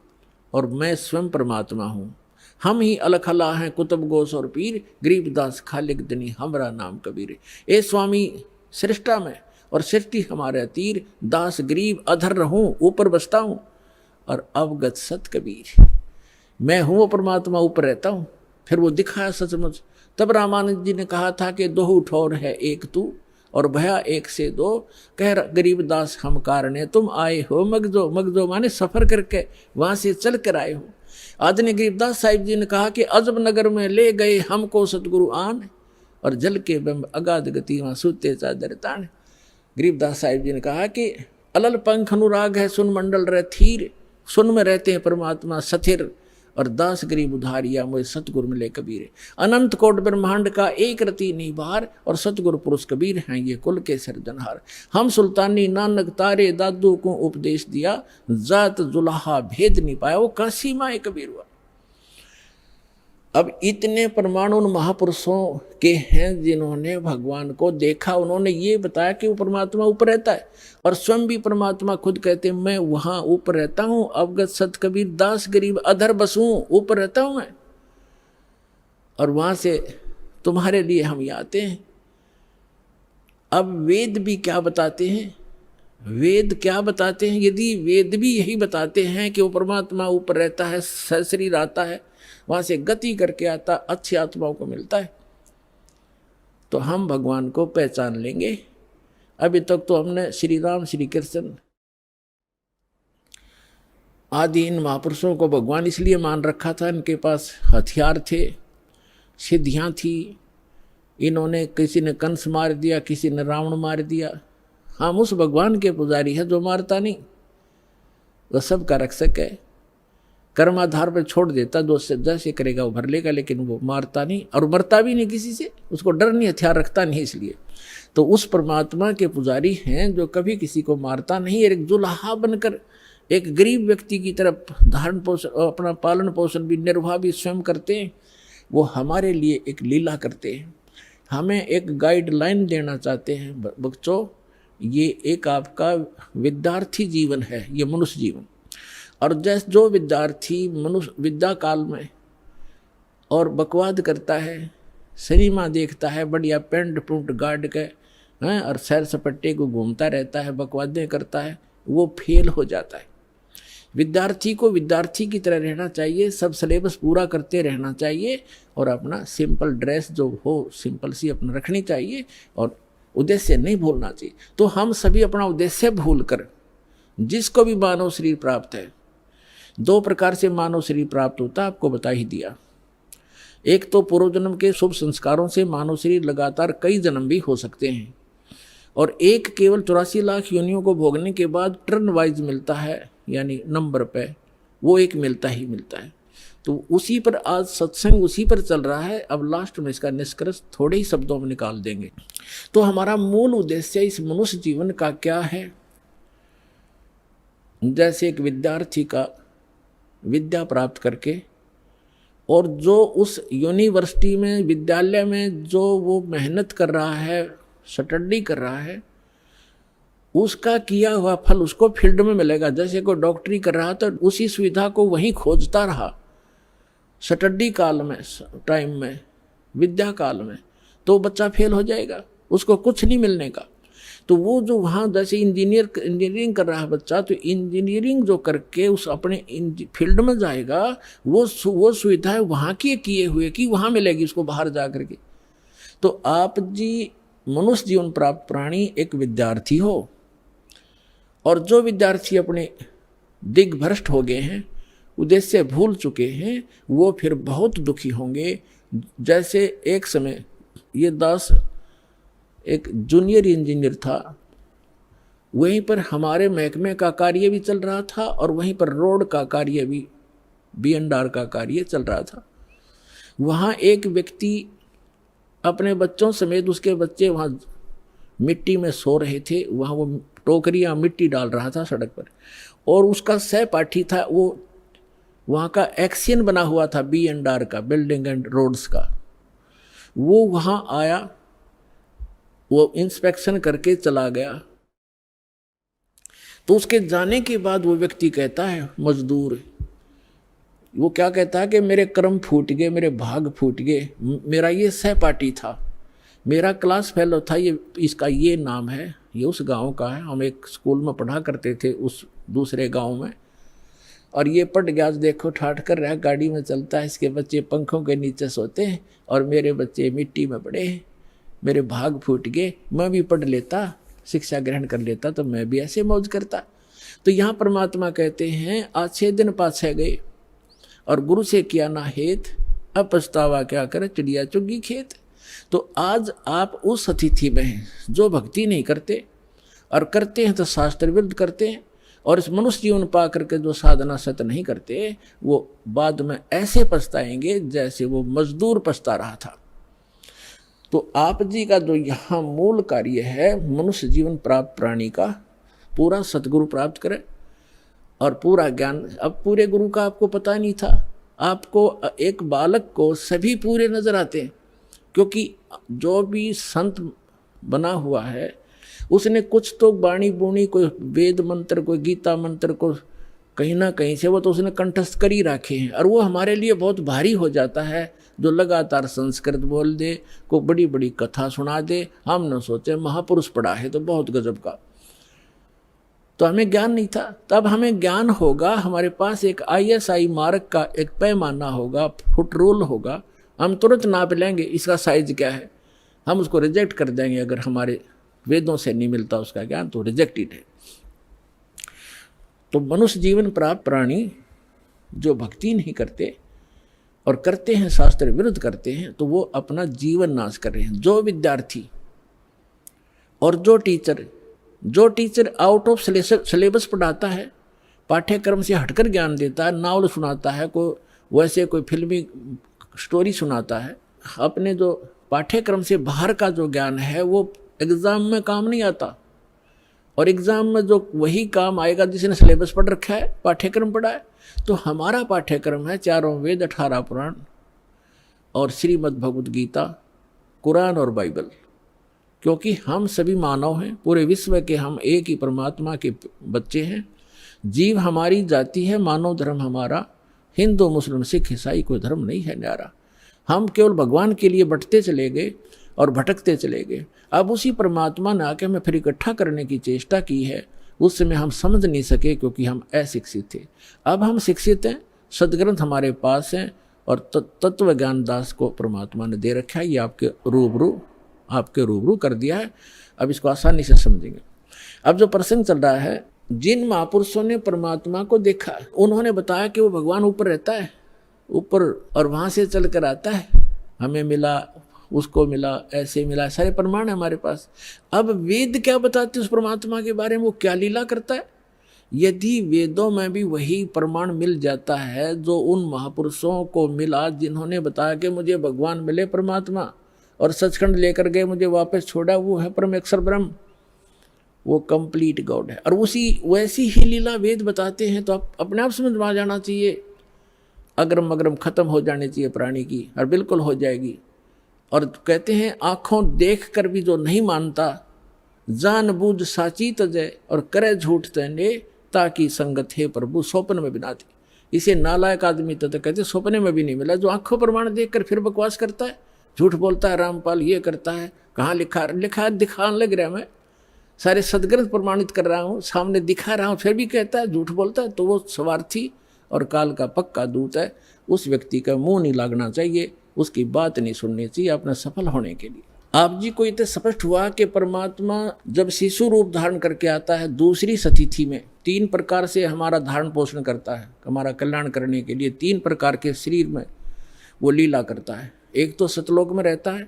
Speaker 2: और मैं स्वयं परमात्मा हूँ। हम ही अलख अल्लाह हैं कुतुब गोस और पीर, गरीबदास खालिक दनी हमरा नाम कबीर। ए स्वामी सृष्टा में और सृष्टि हमारे तीर, दास गरीब अधर रहूं ऊपर बसता हूँ, और अवगत सत कबीर। मैं हूँ वो परमात्मा, ऊपर रहता हूँ। फिर वो दिखाया सचमुच। तब रामानंद जी ने कहा था कि दो ठोर है एक तू, और भया एक से दो, कह गरीबदास हम कारणे तुम आए हो मगजो। मगजो माने सफर करके वहां से चल कर आए हो। आदरणीय गरीबदास साहिब जी ने कहा कि अजब नगर में ले गए हमको सतगुरु आन, और जल के बिंब अगाध गति वहां सूते चादर तान। गरीबदास साहिब जी ने कहा कि अलल पंख अनुराग है सुन मंडल रह थीर, सुन में रहते हैं परमात्मा सथिर, और दास गरीब उधारिया मुझे सतगुरु मिले कबीर। अनंत कोट ब्रह्मांड का एक रति निबार, और सतगुरु पुरुष कबीर हैं ये कुल के सिरजनहार। हम सुल्तानी नानक तारे दादू को उपदेश दिया, जात जुलाहा भेद नहीं पाया, वो काशी माए कबीर हुआ। अब इतने परमाणु महापुरुषों के हैं जिन्होंने भगवान को देखा, उन्होंने ये बताया कि वो परमात्मा ऊपर रहता है, और स्वयं भी परमात्मा खुद कहते हैं मैं वहां ऊपर रहता हूं। अवगत सत कबीर दास गरीब अधर बसूं, ऊपर रहता हूं मैं, और वहां से तुम्हारे लिए हम यहाँ आते हैं। अब वेद भी क्या बताते हैं, वेद क्या बताते हैं? यदि वेद भी यही बताते हैं कि वो परमात्मा ऊपर रहता है, सशरीर आता है, वहां से गति करके आता, अच्छी आत्माओं को मिलता है, तो हम भगवान को पहचान लेंगे। अभी तक तो हमने श्री राम श्री कृष्ण आदि इन महापुरुषों को भगवान इसलिए मान रखा था, इनके पास हथियार थे, सिद्धियां थी। इन्होंने, किसी ने कंस मार दिया, किसी ने रावण मार दिया। हम उस भगवान के पुजारी है जो मारता नहीं, वह सबका रक्षक है। कर्माधार पर छोड़ देता, जो जैसे करेगा वो भर लेगा, लेकिन वो मारता नहीं और मरता भी नहीं किसी से, उसको डर नहीं, हथियार रखता नहीं। इसलिए तो उस परमात्मा के पुजारी हैं जो कभी किसी को मारता नहीं। एक जुलाहा बनकर एक गरीब व्यक्ति की तरफ धारण पोषण, अपना पालन पोषण भी, निर्वाह भी स्वयं करते हैं। वो हमारे लिए एक लीला करते हैं, हमें एक गाइडलाइन देना चाहते हैं। बच्चों, ये एक आपका विद्यार्थी जीवन है, ये मनुष्य जीवन। और जैसे जो विद्यार्थी मनुष्य विद्या काल में और बकवाद करता है, सिनेमा देखता है, बढ़िया पेंट पुंट गाड़ के हैं, और सैर सपट्टे को घूमता रहता है, बकवादें करता है, वो फेल हो जाता है। विद्यार्थी को विद्यार्थी की तरह रहना चाहिए, सब सिलेबस पूरा करते रहना चाहिए, और अपना सिंपल ड्रेस जो हो सिंपल सी अपना रखनी चाहिए, और उद्देश्य नहीं भूलना चाहिए। तो हम सभी अपना उद्देश्य भूलकर, जिसको भी मानव शरीर प्राप्त है, 2 प्रकार से मानव शरीर प्राप्त होता है, आपको बता ही दिया। एक तो पूर्व जन्म के शुभ संस्कारों से मानव शरीर लगातार कई जन्म भी हो सकते हैं, और एक केवल 84 लाख योनियों को भोगने के बाद टर्न वाइज मिलता है, यानी नंबर पे वो एक मिलता ही मिलता है। तो उसी पर आज सत्संग उसी पर चल रहा है। अब लास्ट में इसका निष्कर्ष थोड़े ही शब्दों में निकाल देंगे। तो हमारा मूल उद्देश्य इस मनुष्य जीवन का क्या है? जैसे एक विद्यार्थी का विद्या प्राप्त करके, और जो उस यूनिवर्सिटी में, विद्यालय में जो वो मेहनत कर रहा है, स्टडी कर रहा है, उसका किया हुआ फल उसको फील्ड में मिलेगा। जैसे कोई डॉक्टरी कर रहा तो उसी सुविधा को वहीं खोजता रहा स्टडी काल में, टाइम में, विद्या काल में, तो बच्चा फेल हो जाएगा, उसको कुछ नहीं मिलने का। तो वो जो वहाँ जैसे इंजीनियरिंग कर रहा है बच्चा, तो इंजीनियरिंग जो करके उस अपने फील्ड में जाएगा, वो सुविधा वहाँ की किए हुए कि वहाँ मिलेगी उसको बाहर जा करके। तो आप जी मनुष्य जीवन प्राप्त प्राणी एक विद्यार्थी हो, और जो विद्यार्थी अपने दिग्भ्रष्ट हो गए हैं, उद्देश्य भूल चुके हैं, वो फिर बहुत दुखी होंगे। जैसे एक समय ये दास एक जूनियर इंजीनियर था, वहीं पर हमारे महकमे का कार्य भी चल रहा था और वहीं पर रोड का कार्य भी, B&R का कार्य चल रहा था। वहाँ एक व्यक्ति अपने बच्चों समेत, उसके बच्चे वहाँ मिट्टी में सो रहे थे, वहाँ वो टोकरियाँ मिट्टी डाल रहा था सड़क पर, और उसका सहपाठी था, वो वहाँ का एक्सियन बना हुआ था B&R का, बिल्डिंग एंड रोड्स का। वो वहाँ आया, वो इंस्पेक्शन करके चला गया। तो उसके जाने के बाद वो व्यक्ति कहता है, मजदूर, वो क्या कहता है कि मेरे कर्म फूट गए, मेरे भाग फूट गए। मेरा ये सहपाठी था, मेरा क्लास फेलो था, ये इसका ये नाम है, ये उस गांव का है, हम एक स्कूल में पढ़ा करते थे उस दूसरे गांव में, और ये पट गया, देखो ठाठ कर रहा है, गाड़ी में चलता है, इसके बच्चे पंखों के नीचे सोते हैं और मेरे बच्चे मिट्टी में पड़े हैं, मेरे भाग फूट गए। मैं भी पढ़ लेता, शिक्षा ग्रहण कर लेता, तो मैं भी ऐसे मौज करता। तो यहाँ परमात्मा कहते हैं, आज 6 दिन पाछे गए और गुरु से किया ना हेत, अब पछतावा क्या करे, चिड़िया चुगी खेत। तो आज आप उस अतिथि में हैं जो भक्ति नहीं करते, और करते हैं तो शास्त्र विरुद्ध करते हैं, और इस मनुष्य जीवन पा करके जो साधना सत्य नहीं करते, वो बाद में ऐसे पछताएंगे जैसे वो मजदूर पछता रहा था। तो आप जी का जो यहाँ मूल कार्य है, मनुष्य जीवन प्राप्त प्राणी का पूरा सतगुरु प्राप्त करे और पूरा ज्ञान। अब पूरे गुरु का आपको पता नहीं था, आपको एक बालक को सभी पूरे नजर आते हैं, क्योंकि जो भी संत बना हुआ है उसने कुछ तो बाणी बूणी, कोई वेद मंत्र, कोई गीता मंत्र को कहीं ना कहीं से वो तो उसने कंठस्थ कर ही रखे हैं, और वो हमारे लिए बहुत भारी हो जाता है। जो लगातार संस्कृत बोल दे, को बड़ी बड़ी कथा सुना दे, हम न सोचे महापुरुष पढ़ा है तो बहुत गजब का। तो हमें ज्ञान नहीं था, तब हमें ज्ञान होगा, हमारे पास एक ISI मार्क का एक पैमाना होगा, फुट रूल होगा, हम तुरंत नाप लेंगे इसका साइज क्या है, हम उसको रिजेक्ट कर देंगे। अगर हमारे वेदों से नहीं मिलता उसका ज्ञान तो रिजेक्टेड है। तो मनुष्य जीवन प्राप्त प्राणी जो भक्ति नहीं करते और करते हैं शास्त्र विरुद्ध करते हैं, तो वो अपना जीवन नाश कर रहे हैं। जो विद्यार्थी और जो टीचर आउट ऑफ सिलेबस पढ़ाता है, पाठ्यक्रम से हटकर ज्ञान देता है, नावल सुनाता है, कोई फिल्मी स्टोरी सुनाता है, अपने जो पाठ्यक्रम से बाहर का जो ज्ञान है वो एग्जाम में काम नहीं आता। और एग्जाम में जो वही काम आएगा जिसने सिलेबस पढ़ रखा है, पाठ्यक्रम पढ़ा है। तो हमारा पाठ्यक्रम है 4 वेद, 18 पुराण और श्रीमद् भगवद गीता, कुरान और बाइबल। क्योंकि हम सभी मानव हैं, पूरे विश्व के हम एक ही परमात्मा के बच्चे हैं। जीव हमारी जाति है, मानव धर्म हमारा, हिंदू मुस्लिम सिख ईसाई कोई धर्म नहीं है न्यारा। हम केवल भगवान के लिए बंटते चले गए और भटकते चले गए। अब उसी परमात्मा ने आके हमें फिर इकट्ठा करने की चेष्टा की है, उस समय हम समझ नहीं सके क्योंकि हम अशिक्षित थे। अब हम शिक्षित हैं, सदग्रंथ हमारे पास हैं, और तत्व ज्ञान दास को परमात्मा ने दे रखा है, ये आपके रूबरू कर दिया है। अब इसको आसानी से समझेंगे। अब जो प्रसंग चल रहा है, जिन महापुरुषों ने परमात्मा को देखा, उन्होंने बताया कि वो भगवान ऊपर रहता है, ऊपर, और वहाँ से चल कर आता है, हमें मिला, उसको मिला, ऐसे मिला, सारे प्रमाण है हमारे पास। अब वेद क्या बताते उस परमात्मा के बारे में, वो क्या लीला करता है। यदि वेदों में भी वही प्रमाण मिल जाता है जो उन महापुरुषों को मिला जिन्होंने बताया कि मुझे भगवान मिले परमात्मा और सचखंड लेकर गए, मुझे वापस छोड़ा, वो है परम अक्षर ब्रह्म, वो कंप्लीट गॉड है। और वैसी ही लीला वेद बताते हैं, तो आप अपने आप समझ में आ जाना चाहिए। अग्रम अग्रम खत्म हो जानी चाहिए प्राणी की, और बिल्कुल हो जाएगी। और कहते हैं आंखों देख कर भी जो नहीं मानता जान बूझ साची तजय और करे झूठ तने ताकि संगत है प्रभु स्वप्न में बिना दी। इसे नालायक आदमी तो कहते स्वप्ने में भी नहीं मिला, जो आंखों प्रमाण देखकर फिर बकवास करता है, झूठ बोलता है, रामपाल ये करता है, कहाँ लिखा लिखा दिखाने लग रहा है, मैं सारे सदग्रंथ प्रमाणित कर रहा हूँ, सामने दिखा रहा हूँ, फिर भी कहता है, झूठ बोलता है। तो वो स्वार्थी और काल का पक्का दूत है। उस व्यक्ति का मुंह नहीं लागना चाहिए, उसकी बात नहीं सुननी चाहिए अपना सफल होने के लिए। आप जी को इतना स्पष्ट हुआ कि परमात्मा जब शिशु रूप धारण करके आता है दूसरी सतिथि में, 3 प्रकार से हमारा धारण पोषण करता है, हमारा कल्याण करने के लिए 3 प्रकार के शरीर में वो लीला करता है। एक तो सतलोक में रहता है,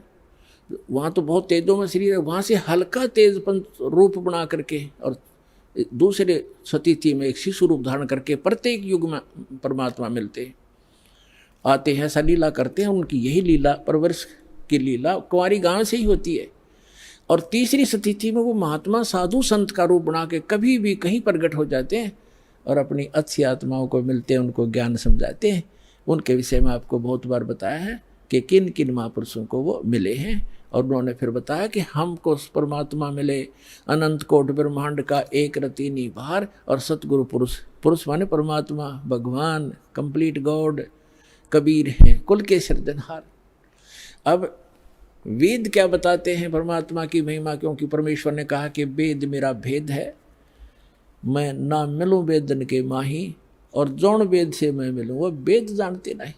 Speaker 2: वहाँ तो बहुत तेजों में शरीर है, वहाँ से हल्का तेजपन रूप बना करके और दूसरे सतिथि में एक शिशु रूप धारण करके प्रत्येक युग में परमात्मा मिलते हैं, आते हैं, ऐसा लीला करते हैं। उनकी यही लीला परवरिश की लीला कुंवारी गांव से ही होती है। और तीसरी स्थिति में वो महात्मा साधु संत का रूप बना के कभी भी कहीं प्रकट हो जाते हैं और अपनी अच्छी आत्माओं को मिलते हैं, उनको ज्ञान समझाते हैं। उनके विषय में आपको बहुत बार बताया है कि किन किन महापुरुषों को वो मिले हैं। और उन्होंने फिर बताया कि हमको परमात्मा मिले अनंत कोट ब्रह्मांड का एक रति निभार और सतगुरु पुरुष, पुरुष माने परमात्मा, भगवान, कंप्लीट गॉड, कबीर हैं, कुल के सिरजनहार। अब वेद क्या बताते हैं परमात्मा की महिमा, क्योंकि परमेश्वर ने कहा कि वेद मेरा भेद है, मैं ना मिलूं वेदन के माही, और जौन वेद से मैं मिलूं वो वेद जानते नहीं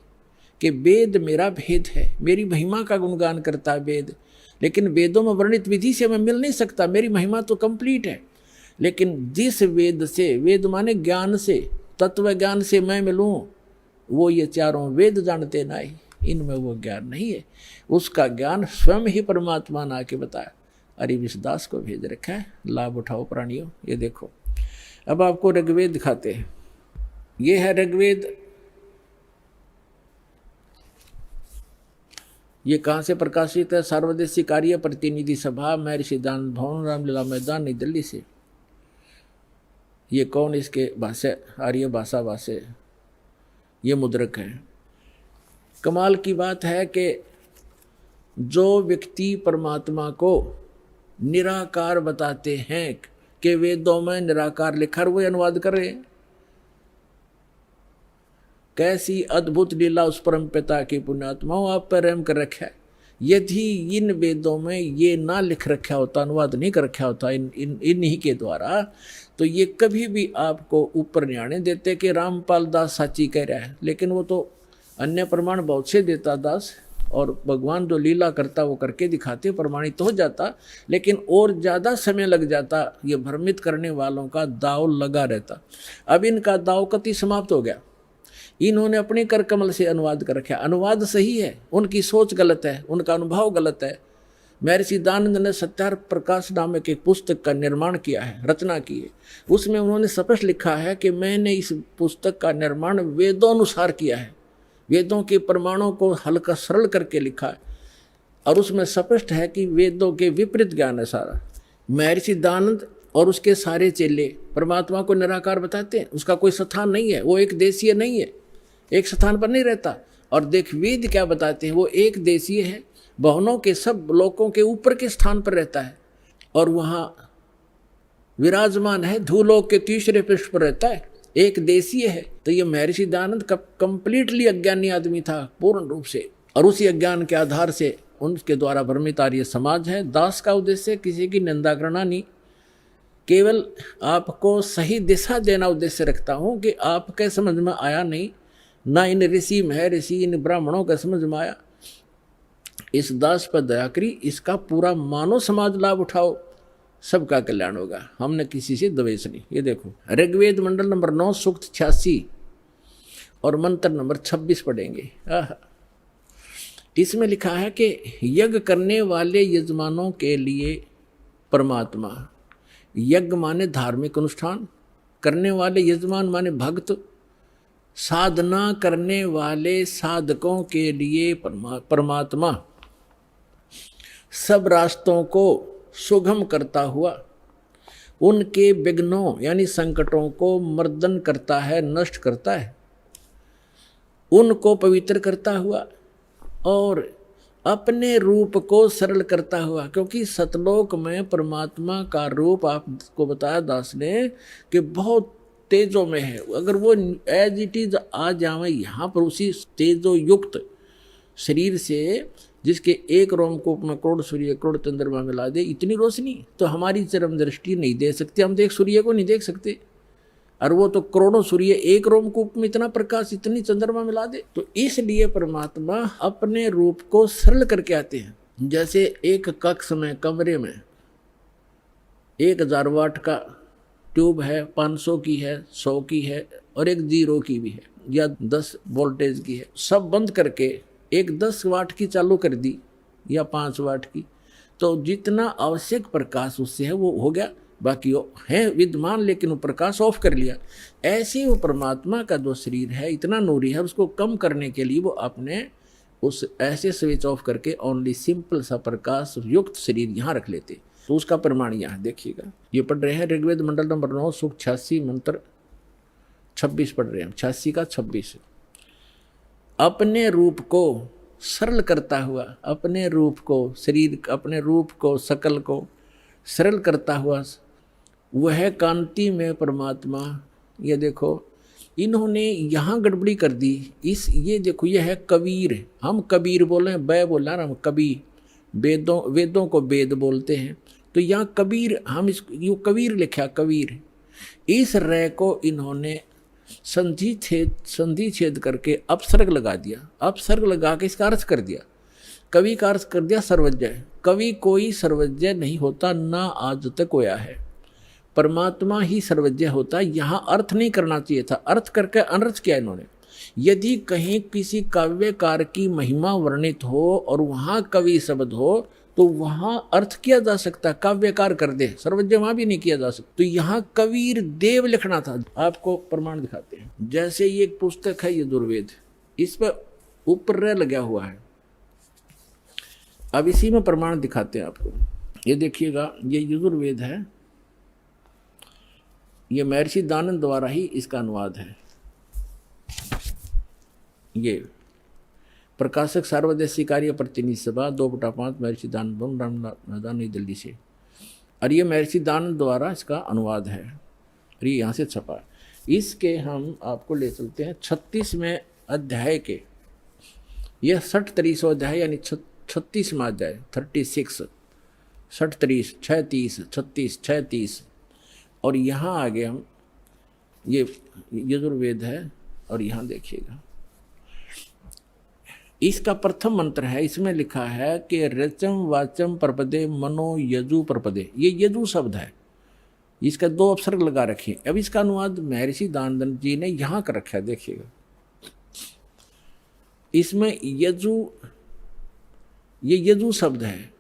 Speaker 2: कि वेद मेरा भेद है। मेरी महिमा का गुणगान करता है वेद, लेकिन वेदों में वर्णित विधि से मैं मिल नहीं सकता, मेरी महिमा तो कंप्लीट है। लेकिन जिस वेद से, वेद माने ज्ञान से, तत्व ज्ञान से मैं मिलूं, वो ये चारों वेद जानते नहीं, इनमें वो ज्ञान नहीं है। उसका ज्ञान स्वयं ही परमात्मा ने आके बताया। अरे विश्वदास को भेज रखा है, लाभ उठाओ प्राणियों। ये देखो, अब आपको ऋग्वेद दिखाते हैं। ये है ऋग्वेद। ये कहाँ से प्रकाशित है? सर्वदेशी कार्य प्रतिनिधि सभा, महर्षि दान भवन, रामलीला मैदान, नई दिल्ली से। ये कौन इसके भाषा? आर्य भाषा भाषे, ये मुद्रक है। कमाल की बात है कि जो व्यक्ति परमात्मा को निराकार बताते हैं कि वेदों में निराकार लिखा, वो अनुवाद कर रहे हैं। कैसी अद्भुत लीला उस परम पिता की पुण्यात्माओं आप पर रहम कर रखा है। यदि इन वेदों में ये ना लिख रखा होता, अनुवाद नहीं कर रखा होता इन्हीं के द्वारा, तो ये कभी भी आपको ऊपर नहीं आने देते कि रामपाल दास साची कह रहा है। लेकिन वो तो अन्य प्रमाण बहुत से देता दास, और भगवान जो लीला करता वो करके दिखाते, प्रमाणित हो जाता। लेकिन और ज़्यादा समय लग जाता, ये भ्रमित करने वालों का दाव लगा रहता। अब इनका दाव कति समाप्त हो गया। इन्होंने अपने कर कमल से अनुवाद कर रखा। अनुवाद सही है, उनकी सोच गलत है, उनका अनुभव गलत है। महर्षि दानंद ने सत्यार प्रकाश नामक एक पुस्तक का निर्माण किया है, रचना की है। उसमें उन्होंने स्पष्ट लिखा है कि मैंने इस पुस्तक का निर्माण वेदोनुसार किया है, वेदों के प्रमाणों को हल्का सरल करके लिखा है। और उसमें स्पष्ट है कि वेदों के विपरीत ज्ञान है सारा। महर्षि दानंद और उसके सारे चेले परमात्मा को निराकार बताते हैं, उसका कोई स्थान नहीं है, वो एक देशीय नहीं है, एक स्थान पर नहीं रहता। और देख वेद क्या बताते हैं, वो एक देशीय है, भवनों के सब लोकों के ऊपर के स्थान पर रहता है और वहाँ विराजमान है, धूलोक के तीसरे पृष्ठ पर रहता है, एक देशीय है। तो ये महर्षि दानंद का कंप्लीटली अज्ञानी आदमी था पूर्ण रूप से, और उसी अज्ञान के आधार से उनके द्वारा भ्रमित आर्य समाज है। दास का उद्देश्य किसी की निंदा करना नहीं, केवल आपको सही दिशा देना उद्देश्य रखता हूँ कि आपके समझ में आया नहीं, ना इन ऋषि महर्षि इन ब्राह्मणों का समझ में आया, इस दास पर दया करी, इसका पूरा मानव समाज लाभ उठाओ, सबका कल्याण होगा। हमने किसी से द्वेष नहीं। ये देखो ऋग्वेद मंडल नंबर 9 सूक्त 86 और मंत्र नंबर 26 पढ़ेंगे। इसमें लिखा है कि यज्ञ करने वाले यजमानों के लिए परमात्मा, यज्ञ माने धार्मिक अनुष्ठान, करने वाले यजमान माने भक्त, साधना करने वाले साधकों के लिए परमात्मा सब रास्तों को सुगम करता हुआ उनके विघ्नों यानी संकटों को मर्दन करता है, नष्ट करता है, उनको पवित्र करता हुआ और अपने रूप को सरल करता हुआ, क्योंकि सतलोक में परमात्मा का रूप आपको बताया दास ने कि बहुत तेजो में है। अगर वो एज इट इज आ जावे यहाँ पर उसी तेजो युक्त शरीर से, जिसके एक रोमकूप में करोड़ सूर्य करोड़ चंद्रमा मिला दे, इतनी रोशनी तो हमारी चरम दृष्टि नहीं दे सकती। हम तो एक सूर्य को नहीं देख सकते, और वो तो करोड़ों सूर्य एक रोमकूप में इतना प्रकाश इतनी चंद्रमा मिला दे। तो इसलिए परमात्मा अपने रूप को सरल करके आते हैं। जैसे एक कक्ष में, कमरे में 1000 वाट का ट्यूब है, 500 की है, 100 की है और एक 0 की भी है, या 10 वोल्टेज की है। सब बंद करके एक 10 वाट की चालू कर दी या 5 वाट की, तो जितना आवश्यक प्रकाश उससे है वो हो गया, बाकी वो है विद्यमान, लेकिन वो प्रकाश ऑफ कर लिया। ऐसे वो परमात्मा का जो शरीर है इतना नूरी है, उसको कम करने के लिए वो अपने उस ऐसे स्विच ऑफ करके ओनली सिंपल सा प्रकाश युक्त शरीर यहाँ रख लेते। तो उसका प्रमाण यहाँ देखिएगा, ये पढ़ रहे हैं ऋग्वेद मंडल नंबर 9 सूक्त 86 मंत्र 26 पढ़ रहे हैं, 86 का 26। अपने रूप को सरल करता हुआ, अपने रूप को, शरीर अपने रूप को, सकल को सरल करता हुआ वह कांति में परमात्मा। ये देखो इन्होंने यहाँ गड़बड़ी कर दी। ये देखो यह है कबीर, हम कबीर बोले हैं, बै बोला हम कबीर, वेदों को वेद बोलते हैं, तो यहाँ कबीर, हम इस यू कबीर लिखा कबीर। इस रे को इन्होंने संधि छेद करके अपसर्ग लगा दिया, अपसर्ग लगा के इसका अर्थ कर दिया, कवि का अर्थ कर दिया सर्वज्ञ। कवि कोई सर्वज्ञ नहीं होता, ना आज तक होया है, परमात्मा ही सर्वज्ञ होता। यहाँ अर्थ नहीं करना चाहिए था, अर्थ करके अनर्थ किया इन्होंने। यदि कहीं किसी काव्यकार की महिमा वर्णित हो और वहाँ कवि शब्द हो तो वहाँ अर्थ किया जा सकता, काव्यकार कर दे, सर्वज्ञ वहाँ भी नहीं किया जा सकता। तो यहाँ कबीर देव लिखना था। आपको प्रमाण दिखाते हैं, जैसे ये एक पुस्तक है यजुर्वेद, इस पर ऊपर रे लगा हुआ है। अब इसी में प्रमाण दिखाते हैं आपको। ये देखिएगा, ये यजुर्वेद है, ये महर्षि दानंद द्वारा ही इसका अनुवाद है। ये प्रकाशक सार्वदेशी कार्य प्रतिनिधि सभा 2/5 महर्षि दानंद मैदान नई दिल्ली से, और ये महर्षि दानंद द्वारा इसका अनुवाद है, और ये यहाँ से छपा। इसके हम आपको ले चलते हैं 36वें अध्याय के, यह 60-30 अध्याय यानी 36वां अध्याय 36, 60-30, 36, 36, 36। और यहाँ आगे हम, ये यजुर्वेद है, और यहाँ देखिएगा इसका प्रथम मंत्र है, इसमें लिखा है कि रचम वाचम प्रपदे मनो यजु प्रपदे। ये यजु शब्द है, इसका 2 अपसर्ग लगा रखे। अब इसका अनुवाद महर्षि दानंद जी ने यहाँ कर रखा है, देखिएगा इसमें यजु, ये यजु शब्द है,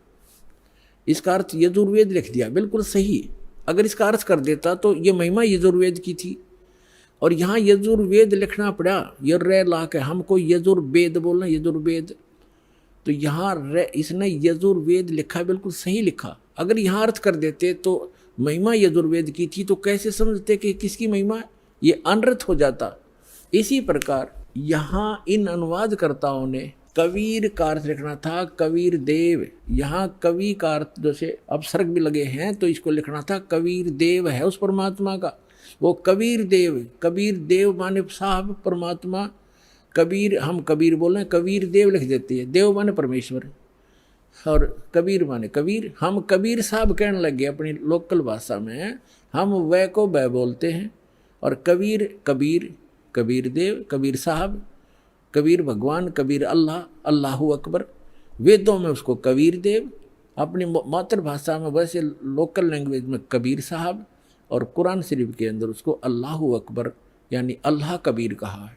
Speaker 2: इसका अर्थ यजुर्वेद लिख दिया, बिल्कुल सही। अगर इसका अर्थ कर देता तो ये महिमा यजुर्वेद की थी, और यहाँ यजुर्वेद लिखना पड़ा, ये रे ला के, हमको यजुर्वेद बोलना, यजुर्वेद, तो यहाँ रे इसने यजुर्वेद लिखा, बिल्कुल सही लिखा। अगर यहाँ अर्थ कर देते तो महिमा यजुर्वेद की थी, तो कैसे समझते कि किसकी महिमा, ये अनर्थ हो जाता। इसी प्रकार यहाँ इन अनुवादकर्ताओं ने कबीर का अर्थ लिखना था, कबीर देव। यहाँ कवि का अर्थ जैसे अपसर्ग भी लगे हैं, तो इसको लिखना था कबीर देव है उस परमात्मा का, वो कबीर देव। कबीर देव माने साहब परमात्मा, कबीर, हम कबीर बोले, कबीर देव लिख देते हैं, देव माने परमेश्वर, और कबीर माने कबीर। हम कबीर साहब कहने लगे अपनी लोकल भाषा में, हम वह को वह बोलते हैं, और कबीर कबीर, कबीर देव, कबीर साहब, कबीर भगवान, कबीर अल्लाह, अल्लाहू अकबर। वेदों में उसको कबीर देव, अपनी मातृभाषा में वैसे लोकल लैंग्वेज में कबीर साहब, और कुरान शरीफ के अंदर उसको अल्लाहू अकबर यानी अल्लाह कबीर कहा है।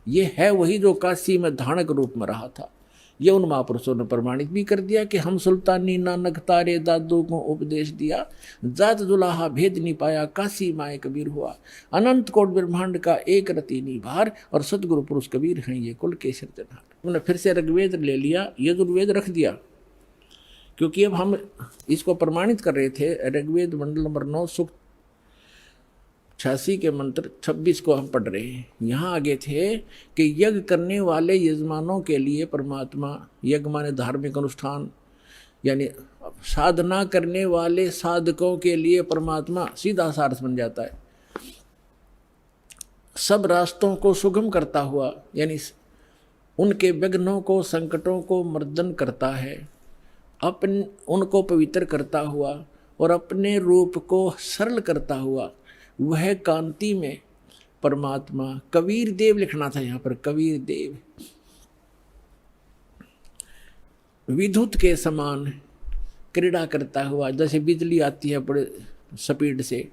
Speaker 2: ये है वही जो काशी में धानक रूप में रहा था। ये उन महापुरुषों ने प्रमाणित भी कर दिया कि हम सुल्तानी नानक तारे दादू को उपदेश दिया, जात जुलाहा भेद नहीं पाया, काशी माए कबीर हुआ, अनंत कोट ब्रह्मांड का एक रति निभार, और सतगुरु पुरुष कबीर हैं ये कुल के सिरजनहार। उन्होंने फिर से ऋग्वेद ले लिया, यजुर्वेद रख दिया, क्योंकि अब हम इसको प्रमाणित कर रहे थे। ऋग्वेद मंडल नंबर 9 सूक्त 86 के मंत्र 26 को हम पढ़ रहे हैं। यहाँ आगे थे कि यज्ञ करने वाले यजमानों के लिए परमात्मा, यज्ञ माने धार्मिक अनुष्ठान, यानी साधना करने वाले साधकों के लिए परमात्मा, सीधा सा अर्थ बन जाता है सब रास्तों को सुगम करता हुआ, यानी उनके विघ्नों को, संकटों को मर्दन करता है, उनको पवित्र करता हुआ और अपने रूप को सरल करता हुआ, वह कांति में परमात्मा कबीर देव लिखना था यहाँ पर, कबीर देव विद्युत के समान क्रीड़ा करता हुआ, जैसे बिजली आती है बड़े स्पीड से,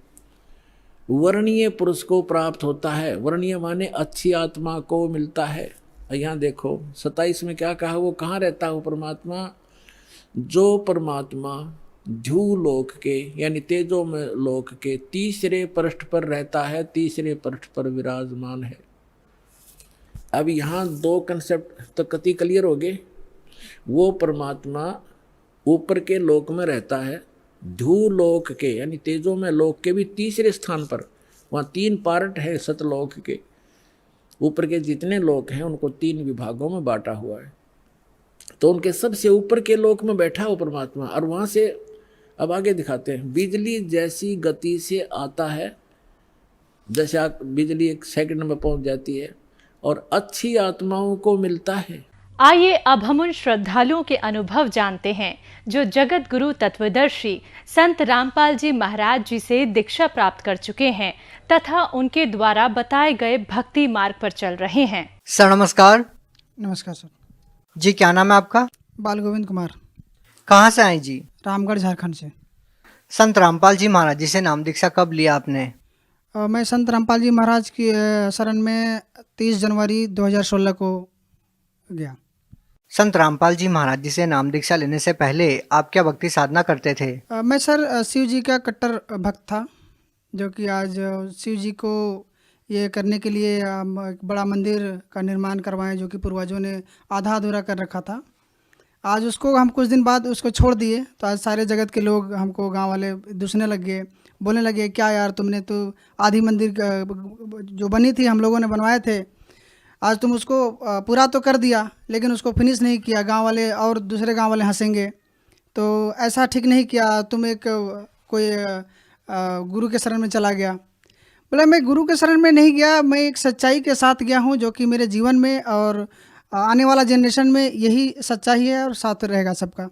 Speaker 2: वर्णीय पुरुष को प्राप्त होता है। वर्णीय माने अच्छी आत्मा को मिलता है। यहाँ देखो 27 में क्या कहा, वो कहाँ रहता है वो परमात्मा, जो परमात्मा ध्रुव लोक के यानी तेजो में लोक के तीसरे पृष्ठ पर रहता है, तीसरे पृष्ठ पर विराजमान है। अब यहाँ दो कंसेप्ट तो कति क्लियर हो गए। वो परमात्मा ऊपर के लोक में रहता है, ध्रुव लोक के यानी तेजो में लोक के भी तीसरे स्थान पर, वहाँ 3 पार्ट है सतलोक के, ऊपर के जितने लोक हैं उनको 3 विभागों में बांटा हुआ है। तो उनके सबसे ऊपर के लोक में बैठा हो परमात्मा, और वहाँ से अब आगे दिखाते हैं, बिजली जैसी गति से आता है, जैसे बिजली 1 सेकंड में पहुँच जाती है और अच्छी आत्माओं को मिलता है।
Speaker 3: आइए अब हम उन श्रद्धालुओं के अनुभव जानते हैं जो जगत गुरु तत्वदर्शी संत रामपाल जी महाराज जी से दीक्षा प्राप्त कर चुके हैं तथा उनके द्वारा बताए गए भक्ति मार्ग पर चल रहे हैं।
Speaker 4: सर नमस्कार।
Speaker 5: नमस्कार सर
Speaker 4: जी, क्या नाम है आपका?
Speaker 5: बाल गोविंद कुमार।
Speaker 4: कहाँ से आए जी?
Speaker 5: रामगढ़ झारखंड से।
Speaker 4: संत रामपाल जी महाराज जी से नाम दीक्षा कब लिया आपने?
Speaker 5: मैं संत रामपाल जी महाराज की शरण में 30 जनवरी 2016 को गया।
Speaker 4: संत रामपाल जी महाराज जी से नाम दीक्षा लेने से पहले आप क्या भक्ति साधना करते थे?
Speaker 5: मैं सर शिव जी का कट्टर भक्त था, जो कि आज शिव जी को ये करने के लिए एक बड़ा मंदिर का निर्माण करवाएं, जो कि पूर्वजों ने आधा अधूरा कर रखा था। आज उसको हम कुछ दिन बाद उसको छोड़ दिए, तो आज सारे जगत के लोग हमको, गांव वाले दूसने लग गए, बोलने लगे क्या यार तुमने तो आधी मंदिर जो बनी थी हम लोगों ने बनवाए थे, आज तुम उसको पूरा तो कर दिया लेकिन उसको फिनिश नहीं किया। गांव वाले और दूसरे गांव वाले हंसेंगे, तो ऐसा ठीक नहीं किया, तुम एक कोई गुरु के शरण में चला गया। बोला मैं गुरु के शरण में नहीं गया, मैं एक सच्चाई के साथ गया हूं, जो कि मेरे जीवन में और आने वाला जनरेशन में यही सच्चाई है और साथ रहेगा सबका,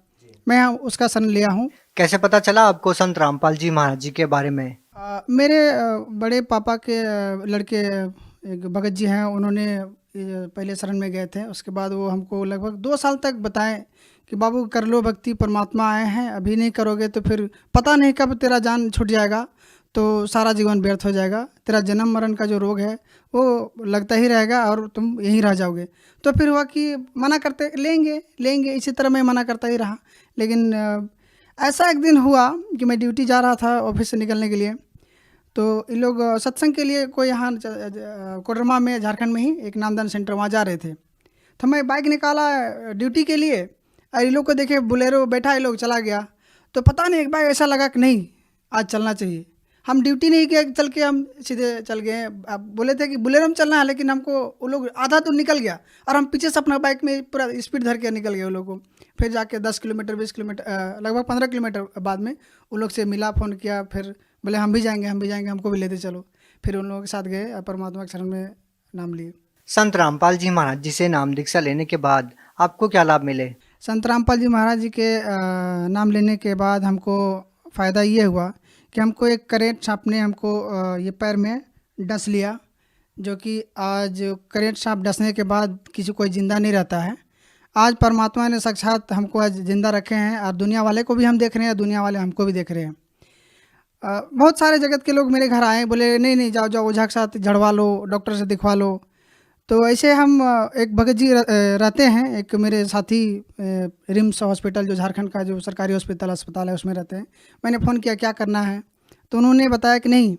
Speaker 5: मैं उसका शरण लिया हूं।
Speaker 4: कैसे पता चला आपको संत रामपाल जी महाराज जी के बारे में?
Speaker 5: मेरे बड़े पापा के लड़के एक भगत जी हैं, उन्होंने पहले शरण में गए थे। उसके बाद वो हमको लगभग 2 साल तक बताएं कि बाबू कर लो भक्ति, परमात्मा आए हैं, अभी नहीं करोगे तो फिर पता नहीं कब तेरा जान छूट जाएगा, तो सारा जीवन व्यर्थ हो जाएगा, तेरा जन्म मरण का जो रोग है वो लगता ही रहेगा और तुम यहीं रह जाओगे। तो फिर हुआ कि मना करते लेंगे, इसी तरह मैं मना करता ही रहा। लेकिन ऐसा एक दिन हुआ कि मैं ड्यूटी जा रहा था ऑफिस से निकलने के लिए, तो ये लोग सत्संग के लिए कोई यहाँ कोडरमा में, झारखंड में ही एक नामदान सेंटर, वहाँ जा रहे थे। तो मैं बाइक निकाला ड्यूटी के लिए, और ये लोग को देखे बुलेरो बैठा, ये लोग चला गया। तो पता नहीं एक बार ऐसा लगा कि नहीं आज चलना चाहिए। हम ड्यूटी नहीं किया, चल के हम सीधे चल गए। अब बोले थे कि बुलेरो में चलना है, लेकिन हमको वो लोग आधा तो निकल गया और हम पीछे से अपना बाइक में पूरा स्पीड धर के निकल गए वो लोग को। फिर जाके 10 किलोमीटर 20 किलोमीटर लगभग 15 किलोमीटर बाद में उन लोग से मिला, फ़ोन किया, फिर बोले हम भी जाएंगे, हमको भी लेते चलो। फिर उन लोगों के साथ गए, परमात्मा के शरण में नाम लिए।
Speaker 4: संत रामपाल जी महाराज जी से नाम दीक्षा लेने के बाद आपको क्या लाभ मिले?
Speaker 5: संत रामपाल जी महाराज जी के नाम लेने के बाद हमको फ़ायदा ये हुआ कि हमको एक करेंट सांप ने हमको ये पैर में डस लिया, जो कि आज करेंट सांप डसने के बाद किसी कोई ज़िंदा नहीं रहता है। आज परमात्मा ने साक्षात हमको आज ज़िंदा रखे हैं, और दुनिया वाले को भी हम देख रहे हैं, दुनिया वाले हमको भी देख रहे हैं। बहुत सारे जगत के लोग मेरे घर आए, बोले नहीं जाओ ओझा के साथ झड़वा लो, डॉक्टर से दिखवा लो। तो ऐसे हम एक भगत जी रहते हैं, एक मेरे साथी रिम्स हॉस्पिटल, जो झारखंड का जो सरकारी अस्पताल है, उसमें रहते हैं। मैंने फ़ोन किया क्या करना है, तो उन्होंने बताया कि नहीं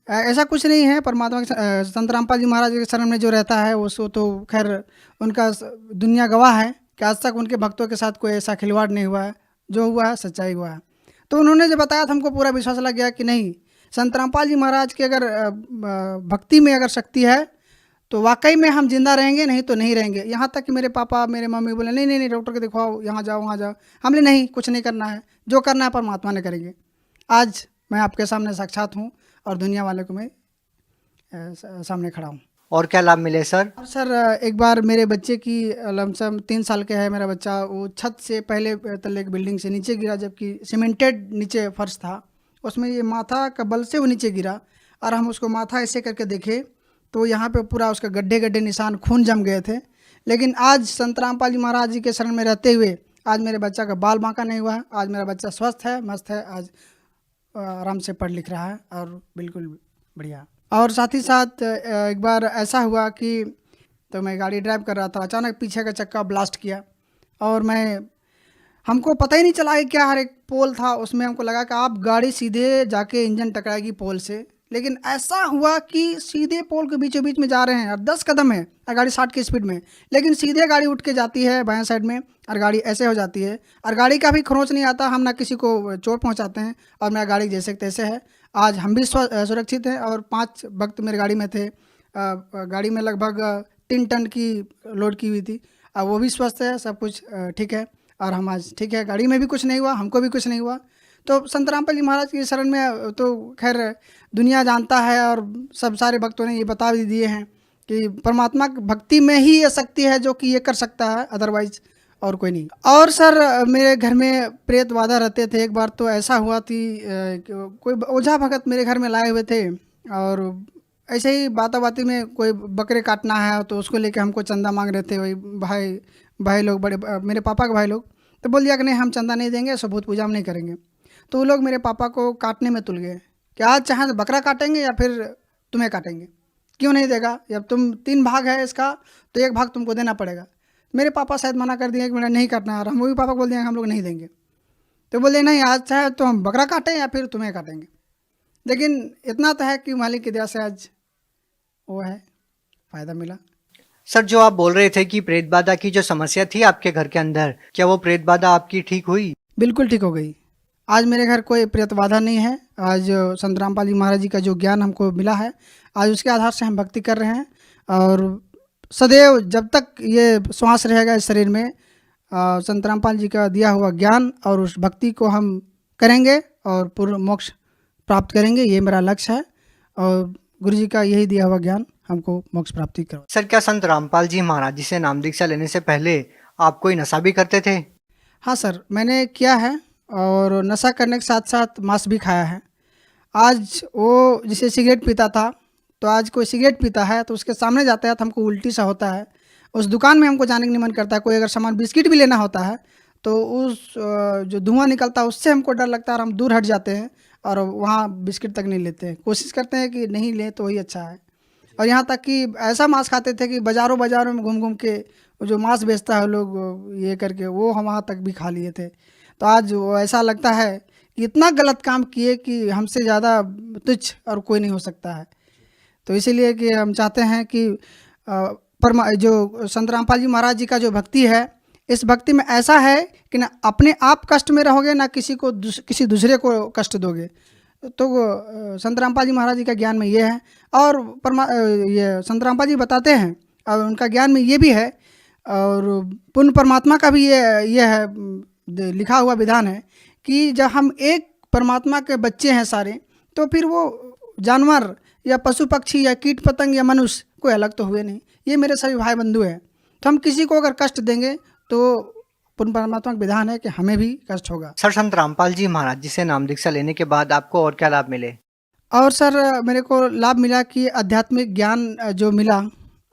Speaker 5: ऐसा कुछ नहीं है, परमात्मा के संत रामपाल जी महाराज के शरण में जो रहता है उसको तो खैर उनका दुनिया गवाह है कि आज तक उनके भक्तों के साथ कोई ऐसा खिलवाड़ नहीं हुआ है, जो हुआ है सच्चाई हुआ है। तो उन्होंने जो बताया था हमको पूरा विश्वास लग गया कि नहीं, संत रामपाल जी महाराज की अगर भक्ति में अगर शक्ति है तो वाकई में हम जिंदा रहेंगे, नहीं तो नहीं रहेंगे। यहाँ तक कि मेरे पापा मेरे मम्मी बोले नहीं नहीं नहीं डॉक्टर को दिखवाओ, यहाँ जाओ वहाँ जाओ। हमने नहीं, कुछ नहीं करना है, जो करना है परमात्मा ने करेंगे। आज मैं आपके सामने साक्षात हूँ और दुनिया वाले को मैं सामने खड़ा हूँ।
Speaker 4: और क्या लाभ मिले सर?
Speaker 5: सर एक बार मेरे बच्चे की लमसम 3 साल का है मेरा बच्चा, वो छत से पहले तल्ले की बिल्डिंग से नीचे गिरा, जबकि सीमेंटेड नीचे फर्श था, उसमें ये माथा का बल से वो नीचे गिरा और हम उसको माथा ऐसे करके देखे तो यहाँ पे पूरा उसका गड्ढे गड्ढे निशान, खून जम गए थे। लेकिन आज संत रामपाल जी महाराज जी के शरण में रहते हुए आज मेरे बच्चा का बाल बांका नहीं हुआ है। आज मेरा बच्चा स्वस्थ है, मस्त है, आज आराम से पढ़ लिख रहा है और बिल्कुल बढ़िया। और साथ ही साथ एक बार ऐसा हुआ कि तो मैं गाड़ी ड्राइव कर रहा था, अचानक पीछे का चक्का ब्लास्ट किया और हमको पता ही नहीं चला कि क्या, हर एक पोल था उसमें हमको लगा कि आप गाड़ी सीधे जाके इंजन टकराएगी पोल से, लेकिन ऐसा हुआ कि सीधे पोल के बीचों बीच में जा रहे हैं और 10 कदम है और गाड़ी 60 की स्पीड में, लेकिन सीधे गाड़ी उठ के जाती है बाएं साइड में और गाड़ी ऐसे हो जाती है और गाड़ी का भी खरोंच नहीं आता, हम ना किसी को चोट पहुंचाते हैं और मेरा गाड़ी जैसे तैसे है। आज हम भी सुरक्षित हैं और 5 भक्त मेरे गाड़ी में थे। गाड़ी में लगभग 3 टन की लोड की हुई थी, वो भी स्वस्थ है, सब कुछ ठीक है और हम आज ठीक है, गाड़ी में भी कुछ नहीं हुआ, हमको भी कुछ नहीं हुआ। तो संत रामपाल जी महाराज की शरण में तो खैर दुनिया जानता है और सब सारे भक्तों ने ये बता भी दिए हैं कि परमात्मा की भक्ति में ही ये शक्ति है जो कि ये कर सकता है, अदरवाइज और कोई नहीं। और सर मेरे घर में प्रेत बाधा रहते थे। एक बार तो ऐसा हुआ थी कोई ओझा भगत मेरे घर में लाए हुए थे और ऐसे ही बाता बाती में कोई बकरे काटना है तो उसको लेके हमको चंदा मांग रहे थे, वही भाई लोग, बड़े मेरे पापा के भाई लोग। तो बोल दिया कि नहीं, हम चंदा नहीं देंगे, सबूत पूजा हम नहीं करेंगे। तो वो लोग मेरे पापा को काटने में तुल गए कि आज चाहे तो बकरा काटेंगे या फिर तुम्हें काटेंगे, क्यों नहीं देगा, जब तुम 3 भाग है इसका तो 1 भाग तुमको देना पड़ेगा। मेरे पापा शायद मना कर दिए कि मेरा नहीं काटना है और हम भी पापा को बोल दिए हम लोग नहीं देंगे। तो बोले नहीं, आज चाहे तो हम बकरा काटें या फिर तुम्हें काटेंगे। लेकिन इतना तो है कि मालिक की दया से आज वो है, फ़ायदा मिला।
Speaker 4: सर जो आप बोल रहे थे कि प्रेत बाधा की जो समस्या थी आपके घर के अंदर, क्या वो प्रेत बाधा आपकी ठीक हुई?
Speaker 5: बिल्कुल ठीक हो गई। आज मेरे घर कोई प्रेत बाधा नहीं है। आज संत रामपाल जी महाराज जी का जो ज्ञान हमको मिला है, आज उसके आधार से हम भक्ति कर रहे हैं और सदैव जब तक ये श्वास रहेगा इस शरीर में संत रामपाल जी का दिया हुआ ज्ञान और उस भक्ति को हम करेंगे और पूर्ण मोक्ष प्राप्त करेंगे, ये मेरा लक्ष्य है और गुरु जी का यही दिया हुआ ज्ञान हमको मोक्ष प्राप्ति करवा।
Speaker 4: सर क्या संत रामपाल जी महाराज जी से नाम दीक्षा लेने से पहले आप कोई नशा भी करते थे?
Speaker 5: हाँ सर, मैंने किया है और नशा करने के साथ साथ मांस भी खाया है। आज वो जिसे सिगरेट पीता था तो आज कोई सिगरेट पीता है तो उसके सामने जाता है तो हमको उल्टी सा होता है। उस दुकान में हमको जाने का नहीं मन करता है। कोई अगर सामान बिस्किट भी लेना होता है तो उस जो धुआं निकलता है उससे हमको डर लगता है और हम दूर हट जाते हैं और वहाँ बिस्किट तक नहीं लेते हैं, कोशिश करते हैं कि नहीं लें तो वही अच्छा है। और यहाँ तक कि ऐसा मांस खाते थे कि बाज़ारों में घूम घूम के जो मांस बेचता है लोग ये करके वो हम वहाँ तक भी खा लिए थे। तो आज वो ऐसा लगता है कि इतना गलत काम किए कि हमसे ज़्यादा तुच्छ और कोई नहीं हो सकता है। तो इसीलिए कि हम चाहते हैं कि जो संत रामपाल जी महाराज जी का जो भक्ति है, इस भक्ति में ऐसा है कि ना अपने आप कष्ट में रहोगे ना किसी दूसरे को कष्ट दोगे। तो संत रामपाल जी महाराज जी का ज्ञान में ये है और ये संत रामपाल जी बताते हैं और उनका ज्ञान में ये भी है और पूर्ण परमात्मा का भी ये है लिखा हुआ विधान है कि जब हम एक परमात्मा के बच्चे हैं सारे, तो फिर वो जानवर या पशु पक्षी या कीट पतंग या मनुष्य कोई अलग तो हुए नहीं, ये मेरे सभी भाई बंधु हैं। तो हम किसी को अगर कष्ट देंगे तो पूर्ण परमात्मा का विधान है कि हमें भी कष्ट होगा।
Speaker 4: सर संत रामपाल जी महाराज जी से नाम दीक्षा लेने के बाद आपको और क्या लाभ मिले?
Speaker 5: और सर मेरे को लाभ मिला कि आध्यात्मिक ज्ञान जो मिला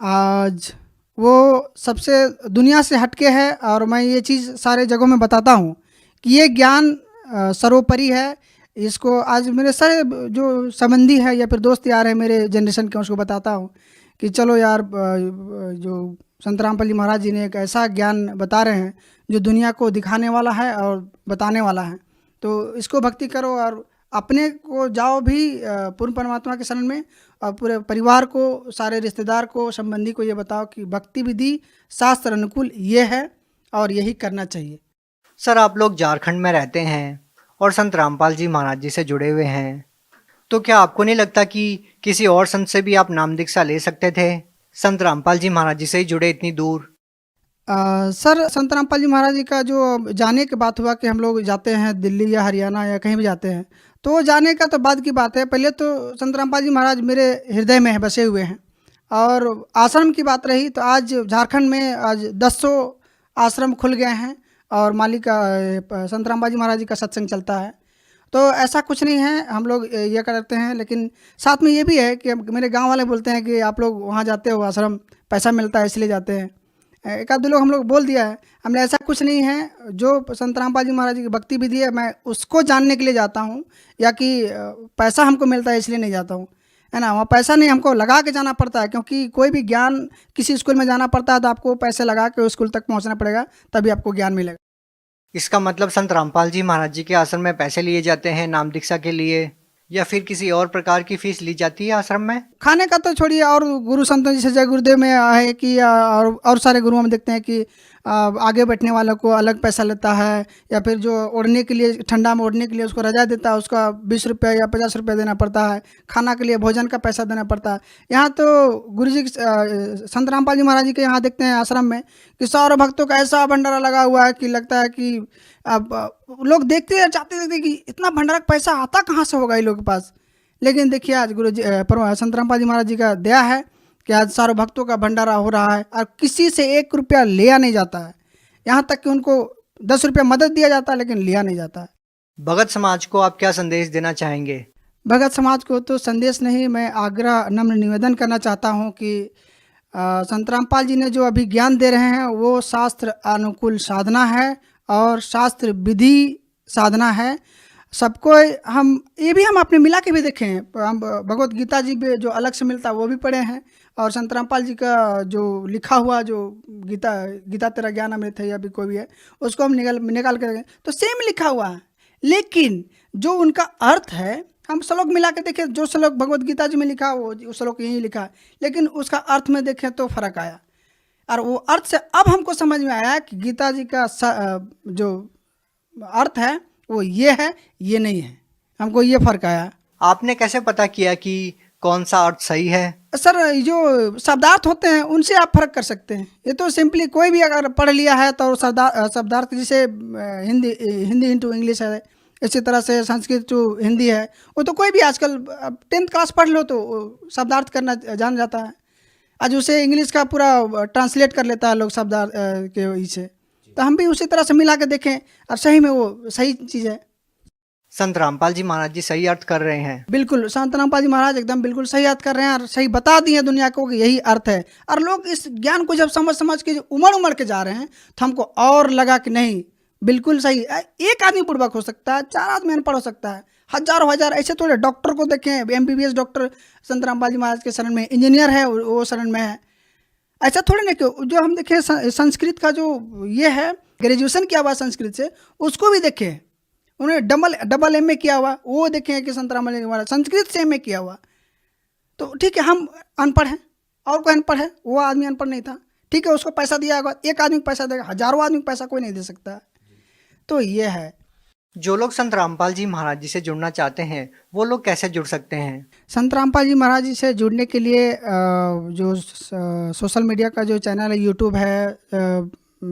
Speaker 5: आज वो सबसे दुनिया से हटके है और मैं ये चीज़ सारे जगहों में बताता हूँ कि ये ज्ञान सर्वोपरि है। इसको आज मेरे सारे जो संबंधी है या फिर दोस्त यार है मेरे जनरेशन के, उसको बताता हूँ कि चलो यार जो संत रामपाल जी महाराज जी ने एक ऐसा ज्ञान बता रहे हैं जो दुनिया को दिखाने वाला है और बताने वाला है, तो इसको भक्ति करो और अपने को जाओ भी पूर्ण परमात्मा के शरण में और पूरे परिवार को, सारे रिश्तेदार को, संबंधी को ये बताओ कि भक्ति विधि शास्त्र अनुकूल ये है और यही करना चाहिए।
Speaker 4: सर आप लोग झारखंड में रहते हैं और संत रामपाल जी महाराज जी से जुड़े हुए हैं, तो क्या आपको नहीं लगता कि किसी और संत से भी आप नाम दीक्षा ले सकते थे, संत रामपाल जी महाराज जी से ही जुड़े इतनी दूर?
Speaker 5: सर, संत रामपाल जी महाराज जी का जो जाने की बात हुआ कि हम लोग जाते हैं दिल्ली या हरियाणा या कहीं भी जाते हैं, तो जाने का तो बाद की बात है। पहले तो संत रामपाल जी महाराज मेरे हृदय में है, बसे हुए हैं। और आश्रम की बात रही तो आज झारखंड में आज 10 आश्रम खुल गए हैं और संत रामपाल जी महाराज जी का सत्संग चलता है। तो ऐसा कुछ नहीं है, हम लोग ये करते हैं। लेकिन साथ में ये भी है कि मेरे गांव वाले बोलते हैं कि आप लोग वहाँ जाते हो आश्रम, पैसा मिलता है इसलिए जाते हैं। एक आध दो लोग हम लोग बोल दिया है, हमने ऐसा कुछ नहीं है। जो संत रामपाल जी महाराज जी की भक्ति विधि है, मैं उसको जानने के लिए जाता हूँ, या कि पैसा हमको मिलता है इसलिए नहीं जाता हूँ, है ना। वहाँ पैसा नहीं, हमको लगा के जाना पड़ता है, क्योंकि कोई भी ज्ञान किसी स्कूल में जाना पड़ता है तो आपको पैसे लगा के उस स्कूल तक पहुँचना पड़ेगा, तभी आपको ज्ञान मिलेगा।
Speaker 4: इसका मतलब संत रामपाल जी महाराज जी के आश्रम में पैसे लिए जाते हैं नाम दीक्षा के लिए, या फिर किसी और प्रकार की फीस ली जाती है आश्रम में? खाने का तो छोड़िए, और गुरु संतों जैसे जय गुरुदेव में है कि और सारे गुरुओं में देखते हैं कि आगे बैठने वालों को अलग पैसा लेता है, या फिर जो ओढ़ने के लिए, ठंडा में ओढ़ने के लिए उसको रजा देता है, उसका 20 रुपये या 50 रुपये देना पड़ता है। खाना के लिए भोजन का पैसा देना पड़ता है। यहाँ तो गुरु जी संत रामपाल जी महाराज जी के यहाँ देखते हैं आश्रम में कि सारे भक्तों का ऐसा भंडारा लगा हुआ है कि लगता है कि अब लोग देखते हैं, चाहते देखते कि इतना भंडारा का पैसा आता कहाँ से होगा इन लोगों के पास। लेकिन देखिए आज गुरु जी संत रामपाल जी महाराज जी का दया है कि आज सारे भक्तों का भंडारा हो रहा है और किसी से 1 रुपया लिया नहीं जाता है। यहाँ तक कि उनको 10 रुपया मदद दिया जाता है, लेकिन लिया नहीं जाता है। भगत समाज को आप क्या संदेश देना चाहेंगे? भगत समाज को तो संदेश नहीं, मैं आग्रह नम्र निवेदन करना चाहता हूँ कि संत रामपाल जी ने जो अभी ज्ञान दे रहे हैं वो शास्त्र अनुकूल साधना है और शास्त्र विधि साधना है। सबको हम अपने मिला के भी देखें हैं। हम भगवत गीता जी भी जो अलग से मिलता है वो भी पढ़े हैं, और संत रामपाल जी का जो लिखा हुआ जो गीता तेरा ज्ञान अमृत है या भी कोई भी है, उसको हम निकाल कर देखें तो सेम लिखा हुआ है। लेकिन जो उनका अर्थ है, हम श्लोक मिला के देखें, जो श्लोक भगवत गीता जी में लिखा वो श्लोक यही लिखा है, लेकिन उसका अर्थ में देखें तो फर्क आया। और वो अर्थ से अब हमको समझ में आया कि गीता जी का जो अर्थ है वो ये है, ये नहीं है। हमको ये फर्क आया। आपने कैसे पता किया कि कौन सा अर्थ सही है? सर, जो शब्दार्थ होते हैं उनसे आप फर्क कर सकते हैं। ये तो सिंपली कोई भी अगर पढ़ लिया है तो शब्दार्थ, जैसे हिंदी इंटू इंग्लिश है, इसी तरह से संस्कृत टू हिंदी है, वो तो कोई भी आजकल 10th क्लास पढ़ लो तो शब्दार्थ करना जान जाता है। आज उसे इंग्लिश का पूरा ट्रांसलेट कर लेता है लोग शब्दार्थ के वही से। तो हम भी उसी तरह से मिला के देखें और सही में वो सही चीज़ है। संत रामपाल जी महाराज जी सही अर्थ कर रहे हैं। बिल्कुल, संत रामपाल जी महाराज एकदम बिल्कुल सही अर्थ कर रहे हैं और सही बता दिए दुनिया को कि यही अर्थ है। और लोग इस ज्ञान को जब समझ के उमड़ के जा रहे हैं तो हमको और लगा कि नहीं, बिल्कुल सही। एक आदमी पूर्वक हो सकता है, 4 आदमी अनपढ़ हो सकता है, हजारों हजार ऐसे थोड़े। डॉक्टर को देखें, MBBS डॉक्टर संत रामपाल जी महाराज के शरण में, इंजीनियर है वो शरण में है। ऐसा थोड़े ना कि जो हम देखें संस्कृत का जो ये है, ग्रेजुएशन किया हुआ संस्कृत से, उसको भी देखें, उन्होंने डबल MA किया हुआ, वो देखें कि संत रामपाल जी महाराज संस्कृत से MA किया हुआ। तो ठीक है, हम अनपढ़ हैं और कोई अनपढ़ है, वो आदमी अनपढ़ नहीं था, ठीक है, उसको पैसा दिया होगा, एक आदमी को पैसा देगा, हजारों आदमी को पैसा कोई नहीं दे सकता। तो ये है। जो लोग संत रामपाल जी महाराज जी से जुड़ना चाहते हैं वो लोग कैसे जुड़ सकते हैं? संत रामपाल जी महाराज जी से जुड़ने के लिए जो सोशल मीडिया का जो चैनल है, यूट्यूब है,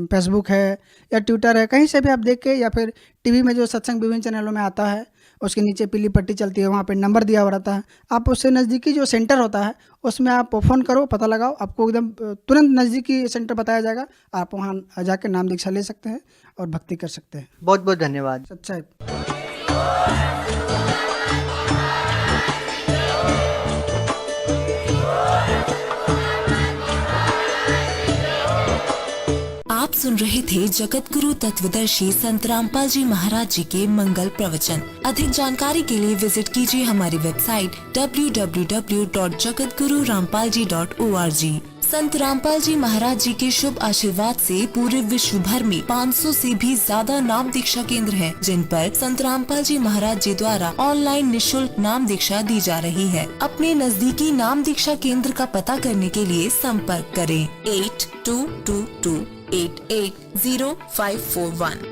Speaker 4: फेसबुक है या ट्विटर है, कहीं से भी आप देख के, या फिर टीवी में जो सत्संग विभिन्न चैनलों में आता है उसके नीचे पीली पट्टी चलती है, वहाँ पे नंबर दिया हुआ रहता है। आप उससे नज़दीकी जो सेंटर होता है उसमें आप फ़ोन करो, पता लगाओ, आपको एकदम तुरंत नज़दीकी सेंटर बताया जाएगा। आप वहाँ जाके नाम दीक्षा ले सकते हैं और भक्ति कर सकते हैं। बहुत बहुत धन्यवाद। अच्छा है।
Speaker 6: आप सुन रहे थे जगत गुरु तत्वदर्शी संत रामपाल जी महाराज जी के मंगल प्रवचन। अधिक जानकारी के लिए विजिट कीजिए हमारी वेबसाइट www.jagatgururampalji.org। संत रामपाल जी महाराज जी के शुभ आशीर्वाद से पूरे विश्व भर में 500 से भी ज्यादा नाम दीक्षा केंद्र हैं, जिन पर संत रामपाल जी महाराज जी द्वारा ऑनलाइन निशुल्क नाम दीक्षा दी जा रही है। अपने नजदीकी नाम दीक्षा केंद्र का पता करने के लिए संपर्क करें 8222880541।